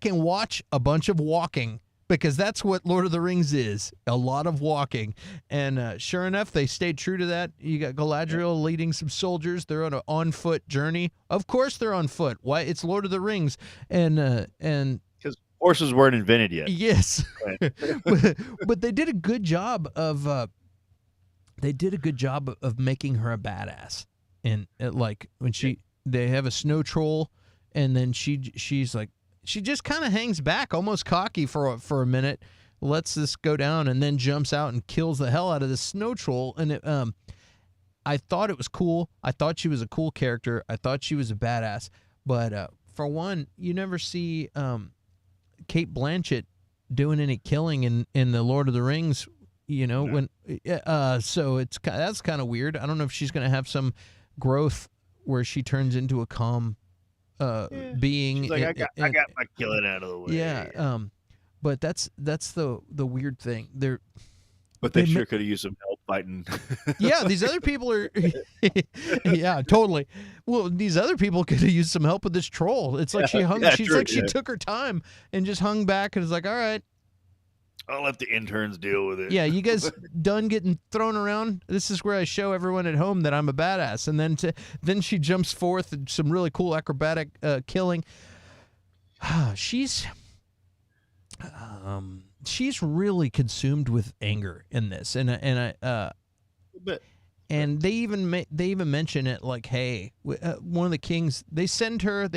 [SPEAKER 1] and watch a bunch of walking, because that's what Lord of the Rings is, a lot of walking. And sure enough, they stayed true to that. You got Galadriel leading some soldiers. They're on an on-foot journey. Of course they're on foot. Why? It's Lord of the Rings. And
[SPEAKER 2] because horses weren't invented yet.
[SPEAKER 1] Yes. but they did a good job of making her a badass. And like when they have a snow troll, and then she's like, she just kind of hangs back, almost cocky for a minute, lets this go down, and then jumps out and kills the hell out of the snow troll. And I thought it was cool. I thought she was a cool character. I thought she was a badass. But for one, you never see Cate Blanchett doing any killing in the Lord of the Rings. You know, so that's kind of weird. I don't know if she's going to have some growth where she turns into a calm being.
[SPEAKER 2] She's like, I got my killing out of the way.
[SPEAKER 1] Yeah, but that's the weird thing.
[SPEAKER 2] But they sure could have used some help fighting.
[SPEAKER 1] Yeah, these other people are. Yeah, totally. Well, these other people could have used some help with this troll. It's like she hung. She took her time and just hung back and was like, "All right,
[SPEAKER 2] I'll let the interns deal with it."
[SPEAKER 1] Yeah, you guys done getting thrown around? This is where I show everyone at home that I'm a badass. And then she jumps forth and some really cool acrobatic killing. She's really consumed with anger in this, and they even mention it like, hey, one of the kings, they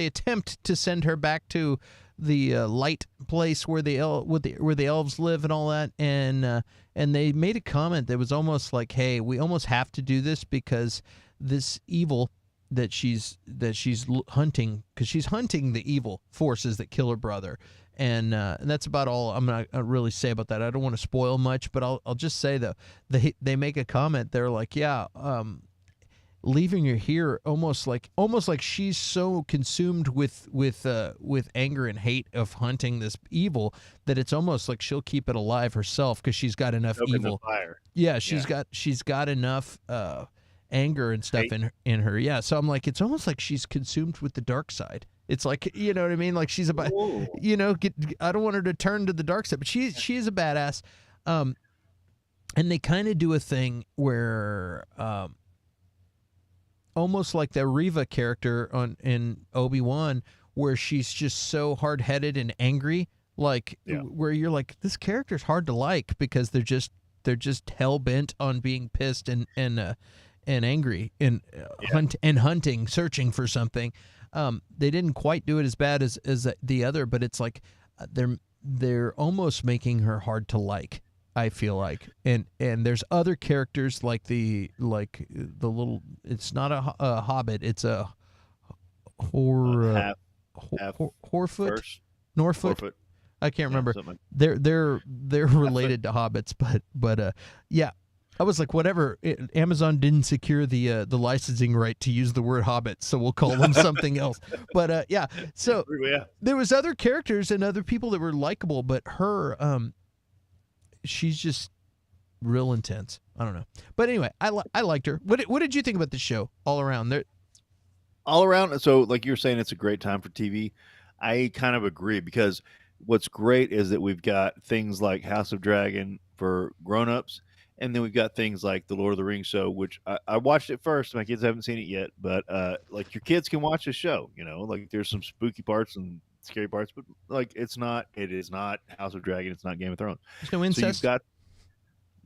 [SPEAKER 1] attempt to send her back to the light place where the elves live and all that, and they made a comment that was almost like, hey, we almost have to do this because this evil that she's hunting, because she's hunting the evil forces that kill her brother, and that's about all I'm gonna really say about that. I don't want to spoil much, but I'll just say though, they make a comment. They're like, yeah, leaving her here almost like she's so consumed with anger and hate of hunting this evil that it's almost like she'll keep it alive herself because she's got enough evil.
[SPEAKER 2] Fire.
[SPEAKER 1] Yeah, she's got enough anger and stuff in her. Yeah, so I'm like, it's almost like she's consumed with the dark side. It's like, you know what I mean? Like she's about, I don't want her to turn to the dark side, but she is a badass. And they kind of do a thing where almost like the Riva character in Obi-Wan, where she's just so hard-headed and angry, like where you're like, this character's hard to like because they're just hell-bent on being pissed and angry and hunting, searching for something. They didn't quite do it as bad as the other, but it's like they're almost making her hard to like, I feel like, and there's other characters like the little. It's not a hobbit. It's a Horfoot,
[SPEAKER 2] First,
[SPEAKER 1] Norfoot.
[SPEAKER 2] Horfoot.
[SPEAKER 1] I can't remember.
[SPEAKER 2] Something.
[SPEAKER 1] They're related to hobbits, but yeah. I was like, whatever. Amazon didn't secure the licensing right to use the word hobbit, so we'll call them something else. But yeah, so there was other characters and other people that were likable, but her, she's just real intense. I don't know. But anyway, I liked her. What did you think about the show all around?
[SPEAKER 2] All around, so like you're saying, it's a great time for TV. I kind of agree, because what's great is that we've got things like House of Dragon for grown-ups, and then we've got things like the Lord of the Rings show, which I watched it first. My kids haven't seen it yet, but like your kids can watch the show. Like there's some spooky parts and scary parts, but like it is not House of Dragon. It's not Game of Thrones.
[SPEAKER 1] There's no incest.
[SPEAKER 2] So you've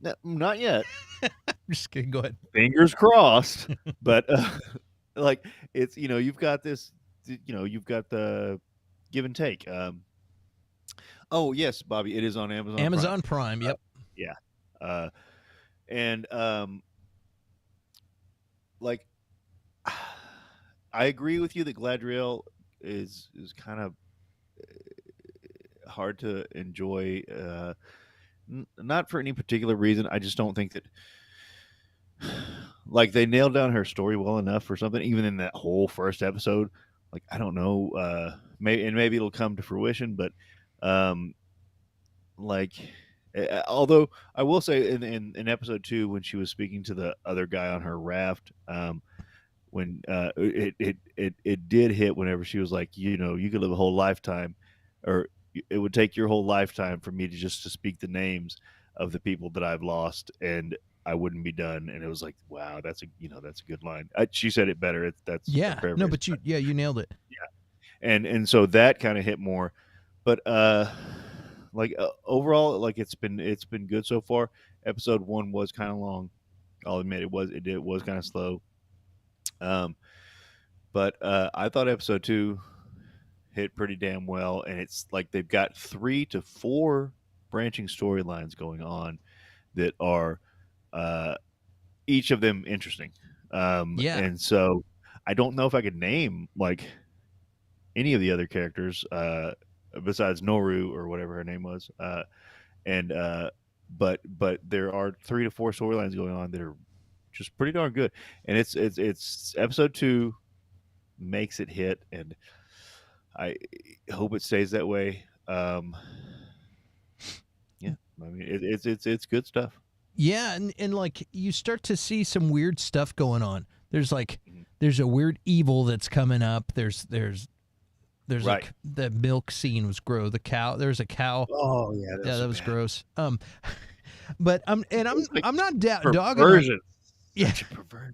[SPEAKER 2] got not yet.
[SPEAKER 1] Just kidding. Go ahead.
[SPEAKER 2] Fingers crossed. But like it's you've got this. You've got the give and take. Oh yes, Bobby, it is on Amazon.
[SPEAKER 1] Amazon Prime. Yep.
[SPEAKER 2] Yeah. And like I agree with you that Gladriel is kind of hard to enjoy, not for any particular reason. I just don't think that like they nailed down her story well enough or something, even in that whole first episode. Like I don't know, maybe it'll come to fruition, but like although I will say in episode 2, when she was speaking to the other guy on her raft, when it did hit whenever she was like, you could live a whole lifetime, or it would take your whole lifetime for me to speak the names of the people that I've lost, and I wouldn't be done. And it was like, wow, that's a good line. She said it better. That's
[SPEAKER 1] no, but you nailed it.
[SPEAKER 2] Yeah, and so that kind of hit more, but like overall, like it's been good so far. Episode 1 was kind of long. I'll admit it was kind of slow. But I thought episode 2 hit pretty damn well, and it's like they've got 3 to 4 branching storylines going on that are each of them interesting. And so I don't know if I could name like any of the other characters besides Noru or whatever her name was, but there are 3 to 4 storylines going on that are just pretty darn good, and it's episode 2 makes it hit, and I hope it stays that way. Yeah, I mean it's good stuff.
[SPEAKER 1] Yeah, and like you start to see some weird stuff going on. There's a weird evil that's coming up. There's right. Like the milk scene was gross. The cow. There's a cow.
[SPEAKER 2] Oh yeah,
[SPEAKER 1] that was gross. But I'm not dogging.
[SPEAKER 2] Perversion.
[SPEAKER 1] Yeah.
[SPEAKER 2] Perversion.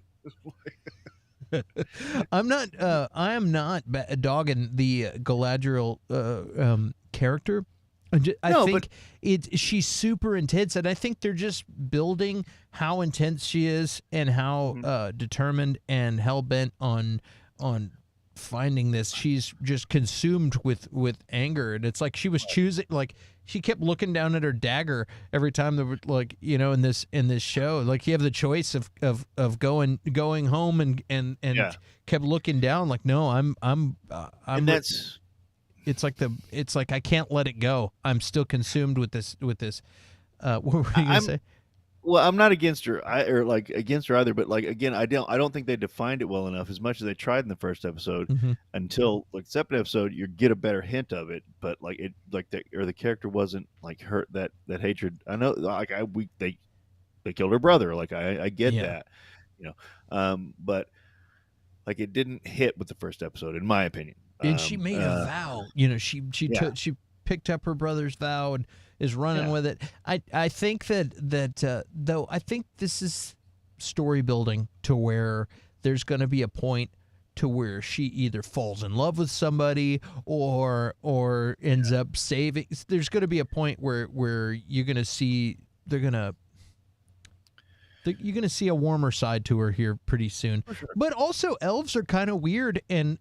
[SPEAKER 1] I am not dogging the Galadriel character. I think she's super intense, and I think they're just building how intense she is and how determined and hell bent on finding this. She's just consumed with anger, and it's like she was choosing. Like she kept looking down at her dagger every time there were in this show. Like you have the choice of going home and kept looking down. Like no, I'm
[SPEAKER 2] and that's.
[SPEAKER 1] It's like I can't let it go. I'm still consumed with this. What were you gonna say?
[SPEAKER 2] Well, I'm not against her, against her either. But like again, I don't think they defined it well enough. As much as they tried in the first episode, until like the second episode, you get a better hint of it. But like it, the character wasn't like hurt that hatred. I know, like they killed her brother. Like I get that, but like it didn't hit with the first episode, in my opinion.
[SPEAKER 1] And she made a vow. She picked up her brother's vow and is running with it. I think that though I think this is story building to where there's going to be a point to where she either falls in love with somebody or ends up saving. There's going to be a point where you're going to see you're going to see a warmer side to her here pretty soon.
[SPEAKER 2] For sure.
[SPEAKER 1] But also elves are kind of weird and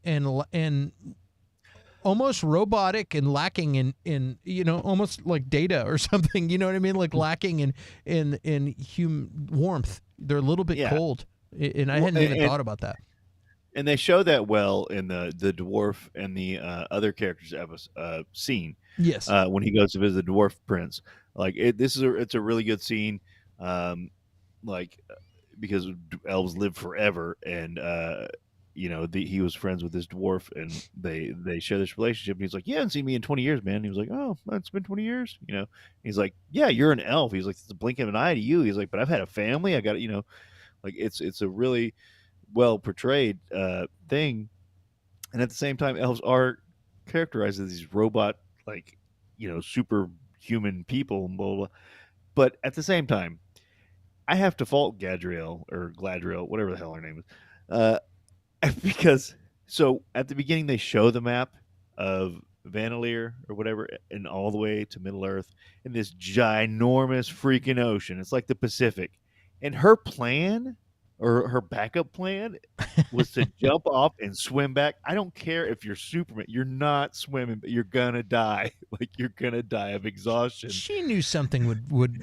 [SPEAKER 1] almost robotic and lacking in almost like Data or something, you know what I mean? Like lacking in human warmth. They're a little bit cold. And I hadn't even thought about that.
[SPEAKER 2] And they show that well in the dwarf and the other characters scene
[SPEAKER 1] Yes.
[SPEAKER 2] when he goes to visit the dwarf prince. Like it's a really good scene, um, like because elves live forever, and he was friends with this dwarf, and they share this relationship. And he's like, "You haven't seen me in 20 years, man." And he was like, "Oh, it's been 20 years." He's like, "Yeah, you're an elf." He's like, "It's a blink of an eye to you." He's like, "But I've had a family. I got like it's a really well portrayed thing, and at the same time, elves are characterized as these robot, like superhuman people, and blah, blah, blah. But at the same time, I have to fault Gadriel or Gladriel, whatever the hell her name is, because so at the beginning they show the map of Vanaleer or whatever, and all the way to Middle Earth in this ginormous freaking ocean. It's like the Pacific, and her plan or her backup plan was to jump off and swim back. I don't care if you're Superman, you're not swimming, but you're gonna die. Like you're gonna die of exhaustion.
[SPEAKER 1] She knew something would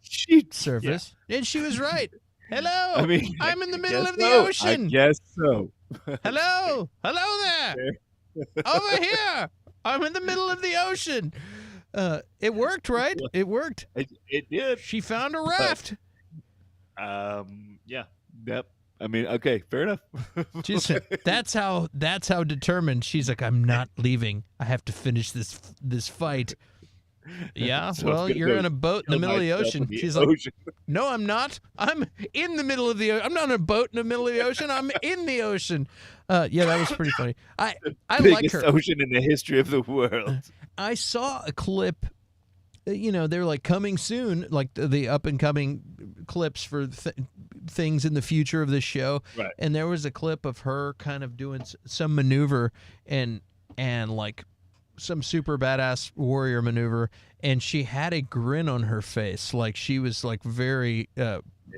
[SPEAKER 2] She
[SPEAKER 1] surface, and she was right. Hello,
[SPEAKER 2] I mean,
[SPEAKER 1] I'm in the middle of the
[SPEAKER 2] so.
[SPEAKER 1] ocean.
[SPEAKER 2] I guess so.
[SPEAKER 1] Hello there, over here. I'm in the middle of the ocean. It worked, right? It worked.
[SPEAKER 2] It did.
[SPEAKER 1] She found a raft.
[SPEAKER 2] Yeah. Yep. I mean, okay, fair enough.
[SPEAKER 1] That's how determined she's like. I'm not leaving. I have to finish this fight. Yeah,
[SPEAKER 2] So
[SPEAKER 1] well, you're in a boat in the middle of the ocean. She's like, no, I'm not. I'm in the middle of the ocean. I'm not on a boat in the middle of the ocean. I'm in the ocean. Yeah, that was pretty funny. I like her.
[SPEAKER 2] Ocean in the history of the world.
[SPEAKER 1] I saw a clip. They're like coming soon, like the up and coming clips for things in the future of this show.
[SPEAKER 2] Right.
[SPEAKER 1] And there was a clip of her kind of doing some maneuver and like some super badass warrior maneuver, and she had a grin on her face, like she was like very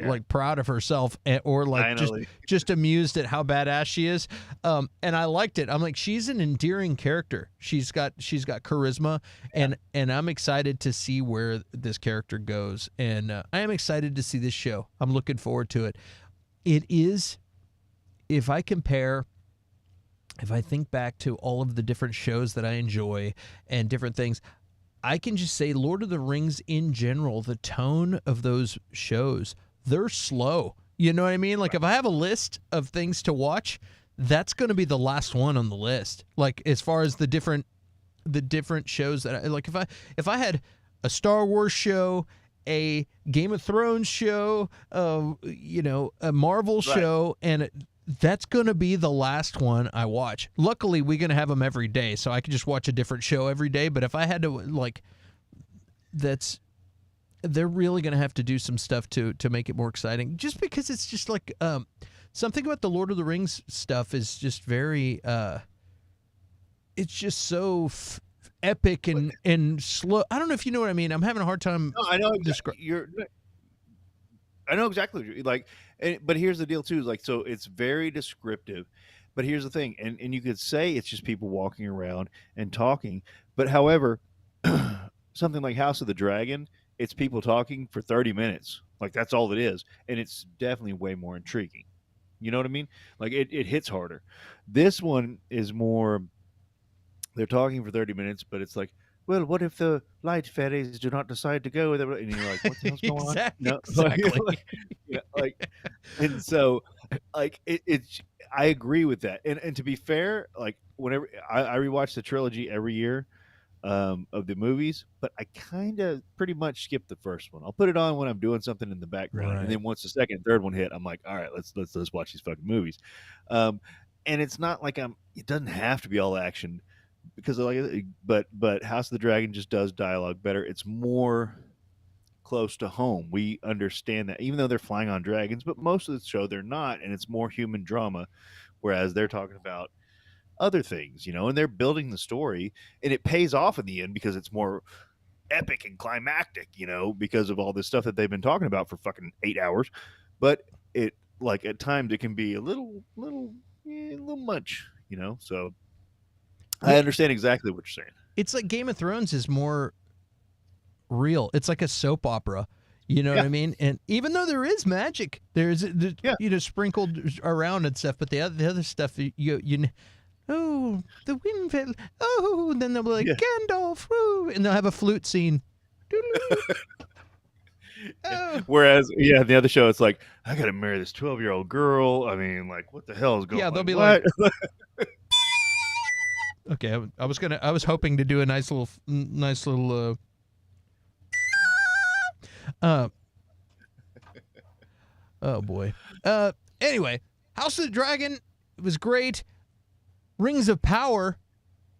[SPEAKER 1] like proud of herself, or like just amused at how badass she is. And I liked it. I'm like, she's an endearing character. She's got charisma, and I'm excited to see where this character goes. And I am excited to see this show. I'm looking forward to it. It is, if I think back to all of the different shows that I enjoy and different things, I can just say Lord of the Rings in general, the tone of those shows, they're slow. You know what I mean? Like if I have a list of things to watch, that's going to be the last one on the list. Like as far as the different shows that I like, if I had a Star Wars show, a Game of Thrones show, a Marvel show, and that's going to be the last one I watch. Luckily, we're going to have them every day, so I can just watch a different show every day. But if I had to, they're really going to have to do some stuff to make it more exciting. Just because it's just like something about the Lord of the Rings stuff is just very, it's just so epic and slow. I don't know if you know what I mean. I'm having a hard time.
[SPEAKER 2] No, I know I know exactly like, but here's the deal too. Is like, so it's very descriptive, but here's the thing, and you could say it's just people walking around and talking, but however, something like House of the Dragon, it's people talking for 30 minutes. Like that's all it is, and it's definitely way more intriguing. You know what I mean? Like it hits harder. This one is more. They're talking for 30 minutes, but it's like, well, what if the light fairies do not decide to go? And you're like, what the hell's going on? No,
[SPEAKER 1] Exactly.
[SPEAKER 2] And so, like, it's. I agree with that. And to be fair, like, whenever I rewatch the trilogy every year of the movies, but I kind of pretty much skip the first one. I'll put it on when I'm doing something in the background, and then once the second and third one hit, I'm like, all right, let's watch these fucking movies. And it's not like it doesn't have to be all action. Because but House of the Dragon just does dialogue better. It's more close to home. We understand that, even though they're flying on dragons, but most of the show they're not, and it's more human drama, whereas they're talking about other things, and they're building the story, and it pays off in the end because it's more epic and climactic, because of all this stuff that they've been talking about for fucking 8 hours. But it, like, at times it can be a little much, so. I understand exactly what you're saying.
[SPEAKER 1] It's like Game of Thrones is more real. It's like a soap opera. You know
[SPEAKER 2] Yeah.
[SPEAKER 1] what I mean? And even though there is magic, there's
[SPEAKER 2] Yeah.
[SPEAKER 1] sprinkled around and stuff, but the other stuff oh, the wind fell. Oh, and then they'll be like
[SPEAKER 2] Yeah.
[SPEAKER 1] Gandalf, woo, and they'll have a flute scene. Oh.
[SPEAKER 2] Whereas, the other show, it's like, I got to marry this 12-year-old girl. I mean, like, what the hell is going on?
[SPEAKER 1] Yeah, they'll be
[SPEAKER 2] what?
[SPEAKER 1] Okay, I was hoping to do a nice little oh boy. Anyway, House of the Dragon was great. Rings of Power,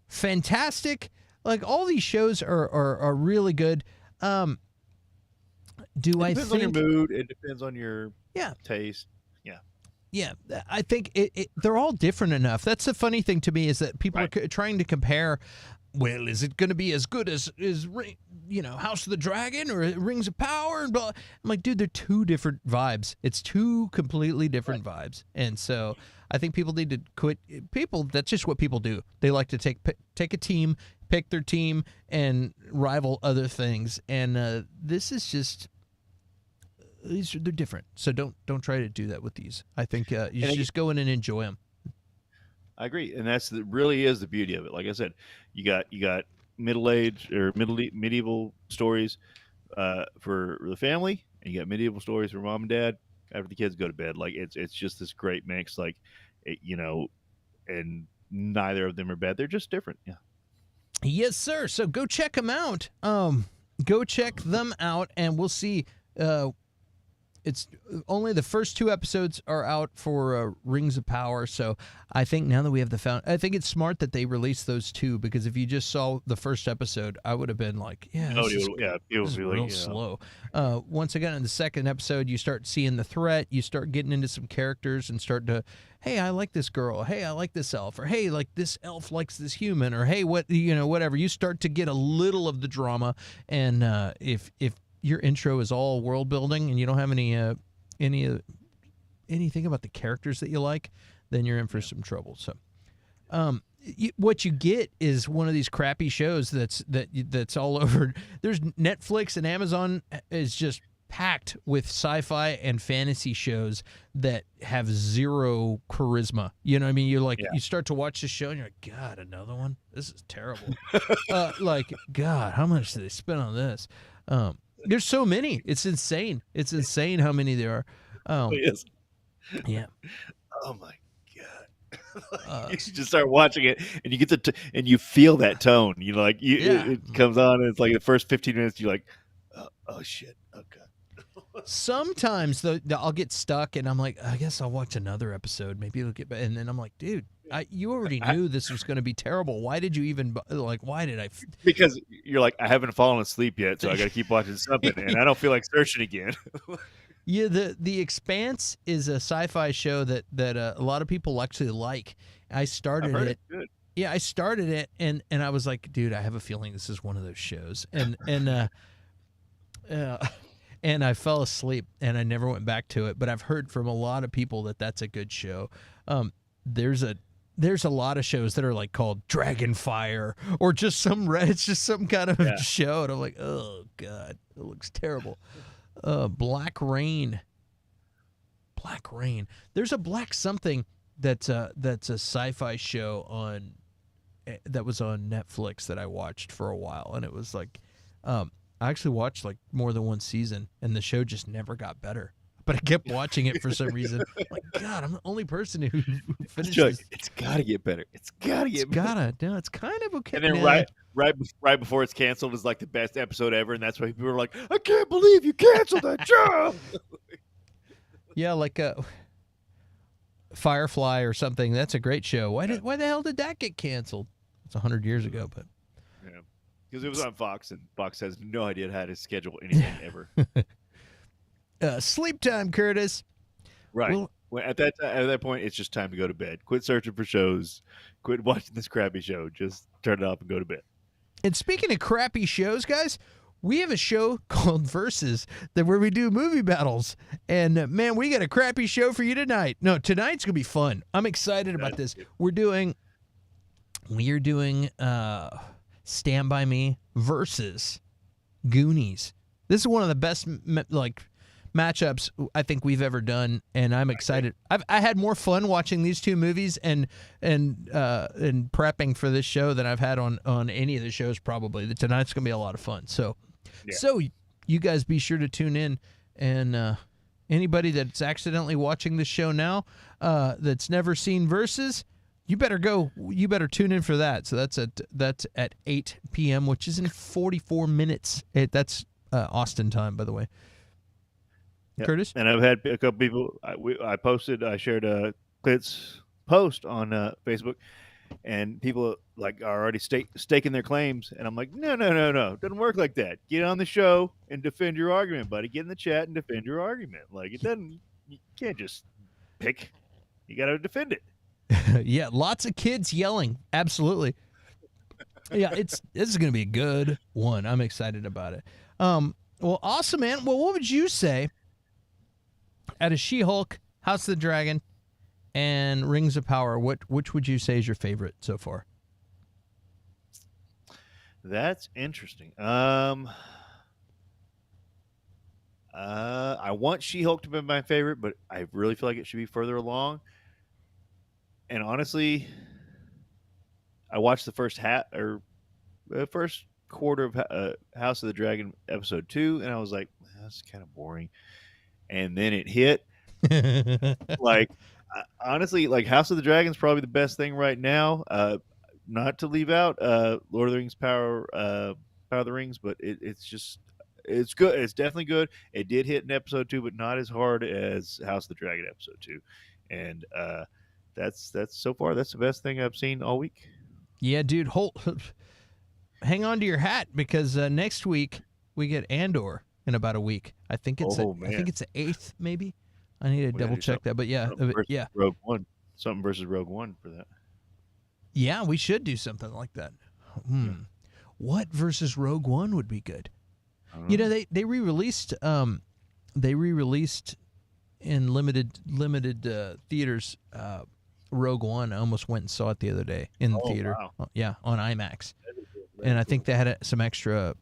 [SPEAKER 1] fantastic. Like, all these shows are really good.
[SPEAKER 2] It depends on your mood. It depends on your taste.
[SPEAKER 1] Yeah, I think they're all different enough. That's the funny thing to me, is that people are trying to compare. Well, is it going to be as good as House of the Dragon or Rings of Power? And blah. I'm like, dude, they're two different vibes. It's two completely different vibes. And so I think people need to quit. That's just what people do. They like to take a team, pick their team, and rival other things. And this is just. They're different, so don't try to do that with these. I think you should just go in and enjoy them.
[SPEAKER 2] I agree, and really is the beauty of it. Like I said, you got middle-aged or medieval stories for the family, and you got medieval stories for mom and dad after the kids go to bed. Like it's just this great mix. Like and neither of them are bad. They're just different. Yeah.
[SPEAKER 1] Yes, sir. So go check them out. Go check them out, and we'll see. It's only the first 2 episodes are out for Rings of Power, so I think now that we have I think it's smart that they release those 2, because if you just saw the first episode, I would have been like, it was real slow. Once I got in the second episode, you start seeing the threat, you start getting into some characters and start to, hey, I like this girl, hey, I like this elf, or hey, like this elf likes this human, or hey, whatever. You start to get a little of the drama, and if your intro is all world building and you don't have anything about the characters that you like, then you're in for some trouble. So, what you get is one of these crappy shows that's all over. There's Netflix and Amazon is just packed with sci-fi and fantasy shows that have zero charisma. You know what I mean? You're like, you start to watch the show and you're like, God, another one? This is terrible. God, how much did they spend on this? There's so many. It's insane. It's insane how many there are.
[SPEAKER 2] Yes.
[SPEAKER 1] Yeah.
[SPEAKER 2] Oh my God. You should just start watching it, and you get and you feel that tone. It comes on, and it's like the first 15 minutes. You're like, oh shit. Okay.
[SPEAKER 1] Sometimes though, I'll get stuck, and I'm like, I guess I'll watch another episode. Maybe it'll get better. And then I'm like, dude, you already knew this was going to be terrible. Why did you even Why did I?
[SPEAKER 2] Because you're like, I haven't fallen asleep yet, so I got to keep watching something, and I don't feel like searching again.
[SPEAKER 1] Yeah, the Expanse is a sci-fi show that a lot of people actually like. I started it.
[SPEAKER 2] Good.
[SPEAKER 1] Yeah, I started it, and I was like, dude, I have a feeling this is one of those shows, and I fell asleep, and I never went back to it. But I've heard from a lot of people that that's a good show. There's a lot of shows that are like called Dragonfire or just it's just some kind of show, and I'm like, oh God, it looks terrible. Black Rain. There's a black something that's a sci-fi show that was on Netflix that I watched for a while, and it was like, I actually watched like more than one season, and the show just never got better. But I kept watching it for some reason. Like, God, I'm the only person who finished this.
[SPEAKER 2] It's got to get better. It's got to get better.
[SPEAKER 1] No, it's kind of okay.
[SPEAKER 2] And then right before it's canceled is like the best episode ever, and that's why people are like, I can't believe you canceled that show.
[SPEAKER 1] Yeah, like Firefly or something. That's a great show. Why the hell did that get canceled? It's 100 years ago, but
[SPEAKER 2] yeah, because it was on Fox, and Fox has no idea how to schedule anything ever.
[SPEAKER 1] Sleep time, Curtis.
[SPEAKER 2] Right. Well, at that point, it's just time to go to bed. Quit searching for shows. Quit watching this crappy show. Just turn it off and go to bed.
[SPEAKER 1] And speaking of crappy shows, guys, we have a show called Versus where we do movie battles. And man, we got a crappy show for you tonight. No, tonight's gonna be fun. I'm excited about this. We're doing Stand By Me versus Goonies. This is one of the best matchups I think we've ever done, and I'm excited. I had more fun watching these two movies and prepping for this show than I've had on any of the shows probably. Tonight's gonna be a lot of fun. So you guys be sure to tune in, and anybody that's accidentally watching this show now that's never seen Versus, you better tune in for that. So that's at 8 p.m., which is in 44 minutes. That's Austin time, by the way.
[SPEAKER 2] Yep.
[SPEAKER 1] Curtis?
[SPEAKER 2] And I've had a couple people. I shared Clint's post on Facebook, and people are already staking their claims. And I'm like, no, doesn't work like that. Get on the show and defend your argument, buddy. Get in the chat and defend your argument. Like, it doesn't. You can't just pick. You got to defend it.
[SPEAKER 1] Yeah, lots of kids yelling. Absolutely. Yeah, this is going to be a good one. I'm excited about it. Well, awesome, man. Well, what would you say out of She-Hulk, House of the Dragon, and Rings of Power? Which would you say is your favorite so far?
[SPEAKER 2] That's interesting. I want She-Hulk to be my favorite, but I really feel like it should be further along. And honestly, I watched the first quarter of House of the Dragon episode 2, and I was like, that's kind of boring. And then it hit. Honestly, House of the Dragon is probably the best thing right now. Not to leave out Lord of the Rings, Power of the Rings, but it's good. It's definitely good. It did hit in episode 2, but not as hard as House of the Dragon episode 2. And that's so far that's the best thing I've seen all week.
[SPEAKER 1] Yeah, dude, hang on to your hat, because next week we get Andor in about a week. I think it's the 8th, maybe. I need to double check that, but yeah,
[SPEAKER 2] Rogue One, something versus Rogue One for that.
[SPEAKER 1] Yeah, we should do something like that. Yeah. What versus Rogue One would be good? You know, they re-released in limited theaters. Rogue One. I almost went and saw it the other day in the theater. Wow. Yeah, on IMAX. And I think they had some extra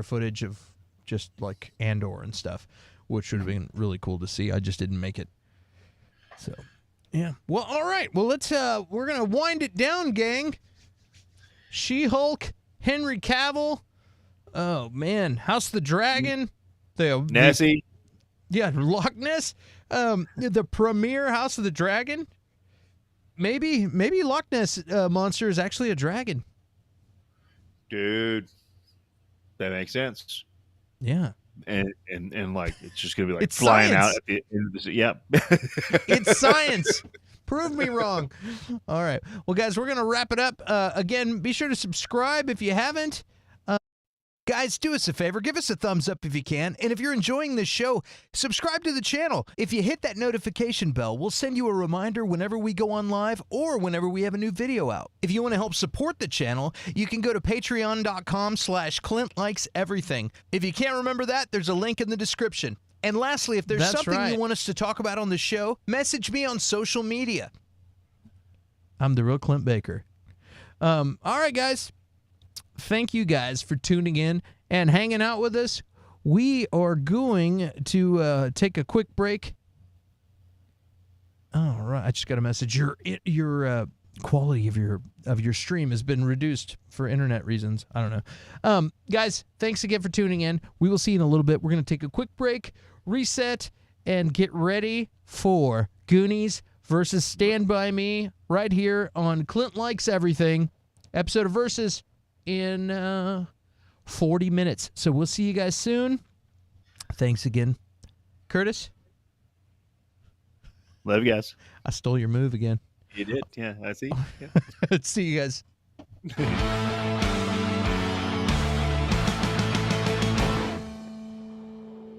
[SPEAKER 1] footage of just like Andor and stuff, which would have been really cool to see. I just didn't make it. So, yeah. Well, all right. Well, we're gonna wind it down, gang. She-Hulk, Henry Cavill. Oh man, House of the Dragon.
[SPEAKER 2] Nessie.
[SPEAKER 1] Yeah, Loch Ness. The premiere House of the Dragon. Maybe Loch Ness monster is actually a dragon.
[SPEAKER 2] Dude, that makes sense.
[SPEAKER 1] Yeah.
[SPEAKER 2] And it's just gonna be
[SPEAKER 1] it's
[SPEAKER 2] flying
[SPEAKER 1] science.
[SPEAKER 2] out at the end of the yep.
[SPEAKER 1] It's science. Prove me wrong. All right. Well, guys, we're gonna wrap it up. Again, be sure to subscribe if you haven't. Guys, do us a favor. Give us a thumbs up if you can. And if you're enjoying this show, subscribe to the channel. If you hit that notification bell, we'll send you a reminder whenever we go on live or whenever we have a new video out. If you want to help support the channel, you can go to patreon.com/ClintLikesEverything. If you can't remember that, there's a link in the description. And lastly, if there's something you want us to talk about on the show, message me on social media. I'm the real Clint Baker. All right, guys. Thank you guys for tuning in and hanging out with us. We are going to take a quick break. All right, I just got a message. Your quality of your stream has been reduced for internet reasons. I don't know. Guys, thanks again for tuning in. We will see you in a little bit. We're going to take a quick break, reset, and get ready for Goonies versus Stand By Me right here on Clint Likes Everything, episode of Versus, in 40 minutes. So we'll see you guys soon. Thanks again. Curtis?
[SPEAKER 2] Love you guys.
[SPEAKER 1] I stole your move again.
[SPEAKER 2] You did? Yeah, I see. Yeah.
[SPEAKER 1] See you guys.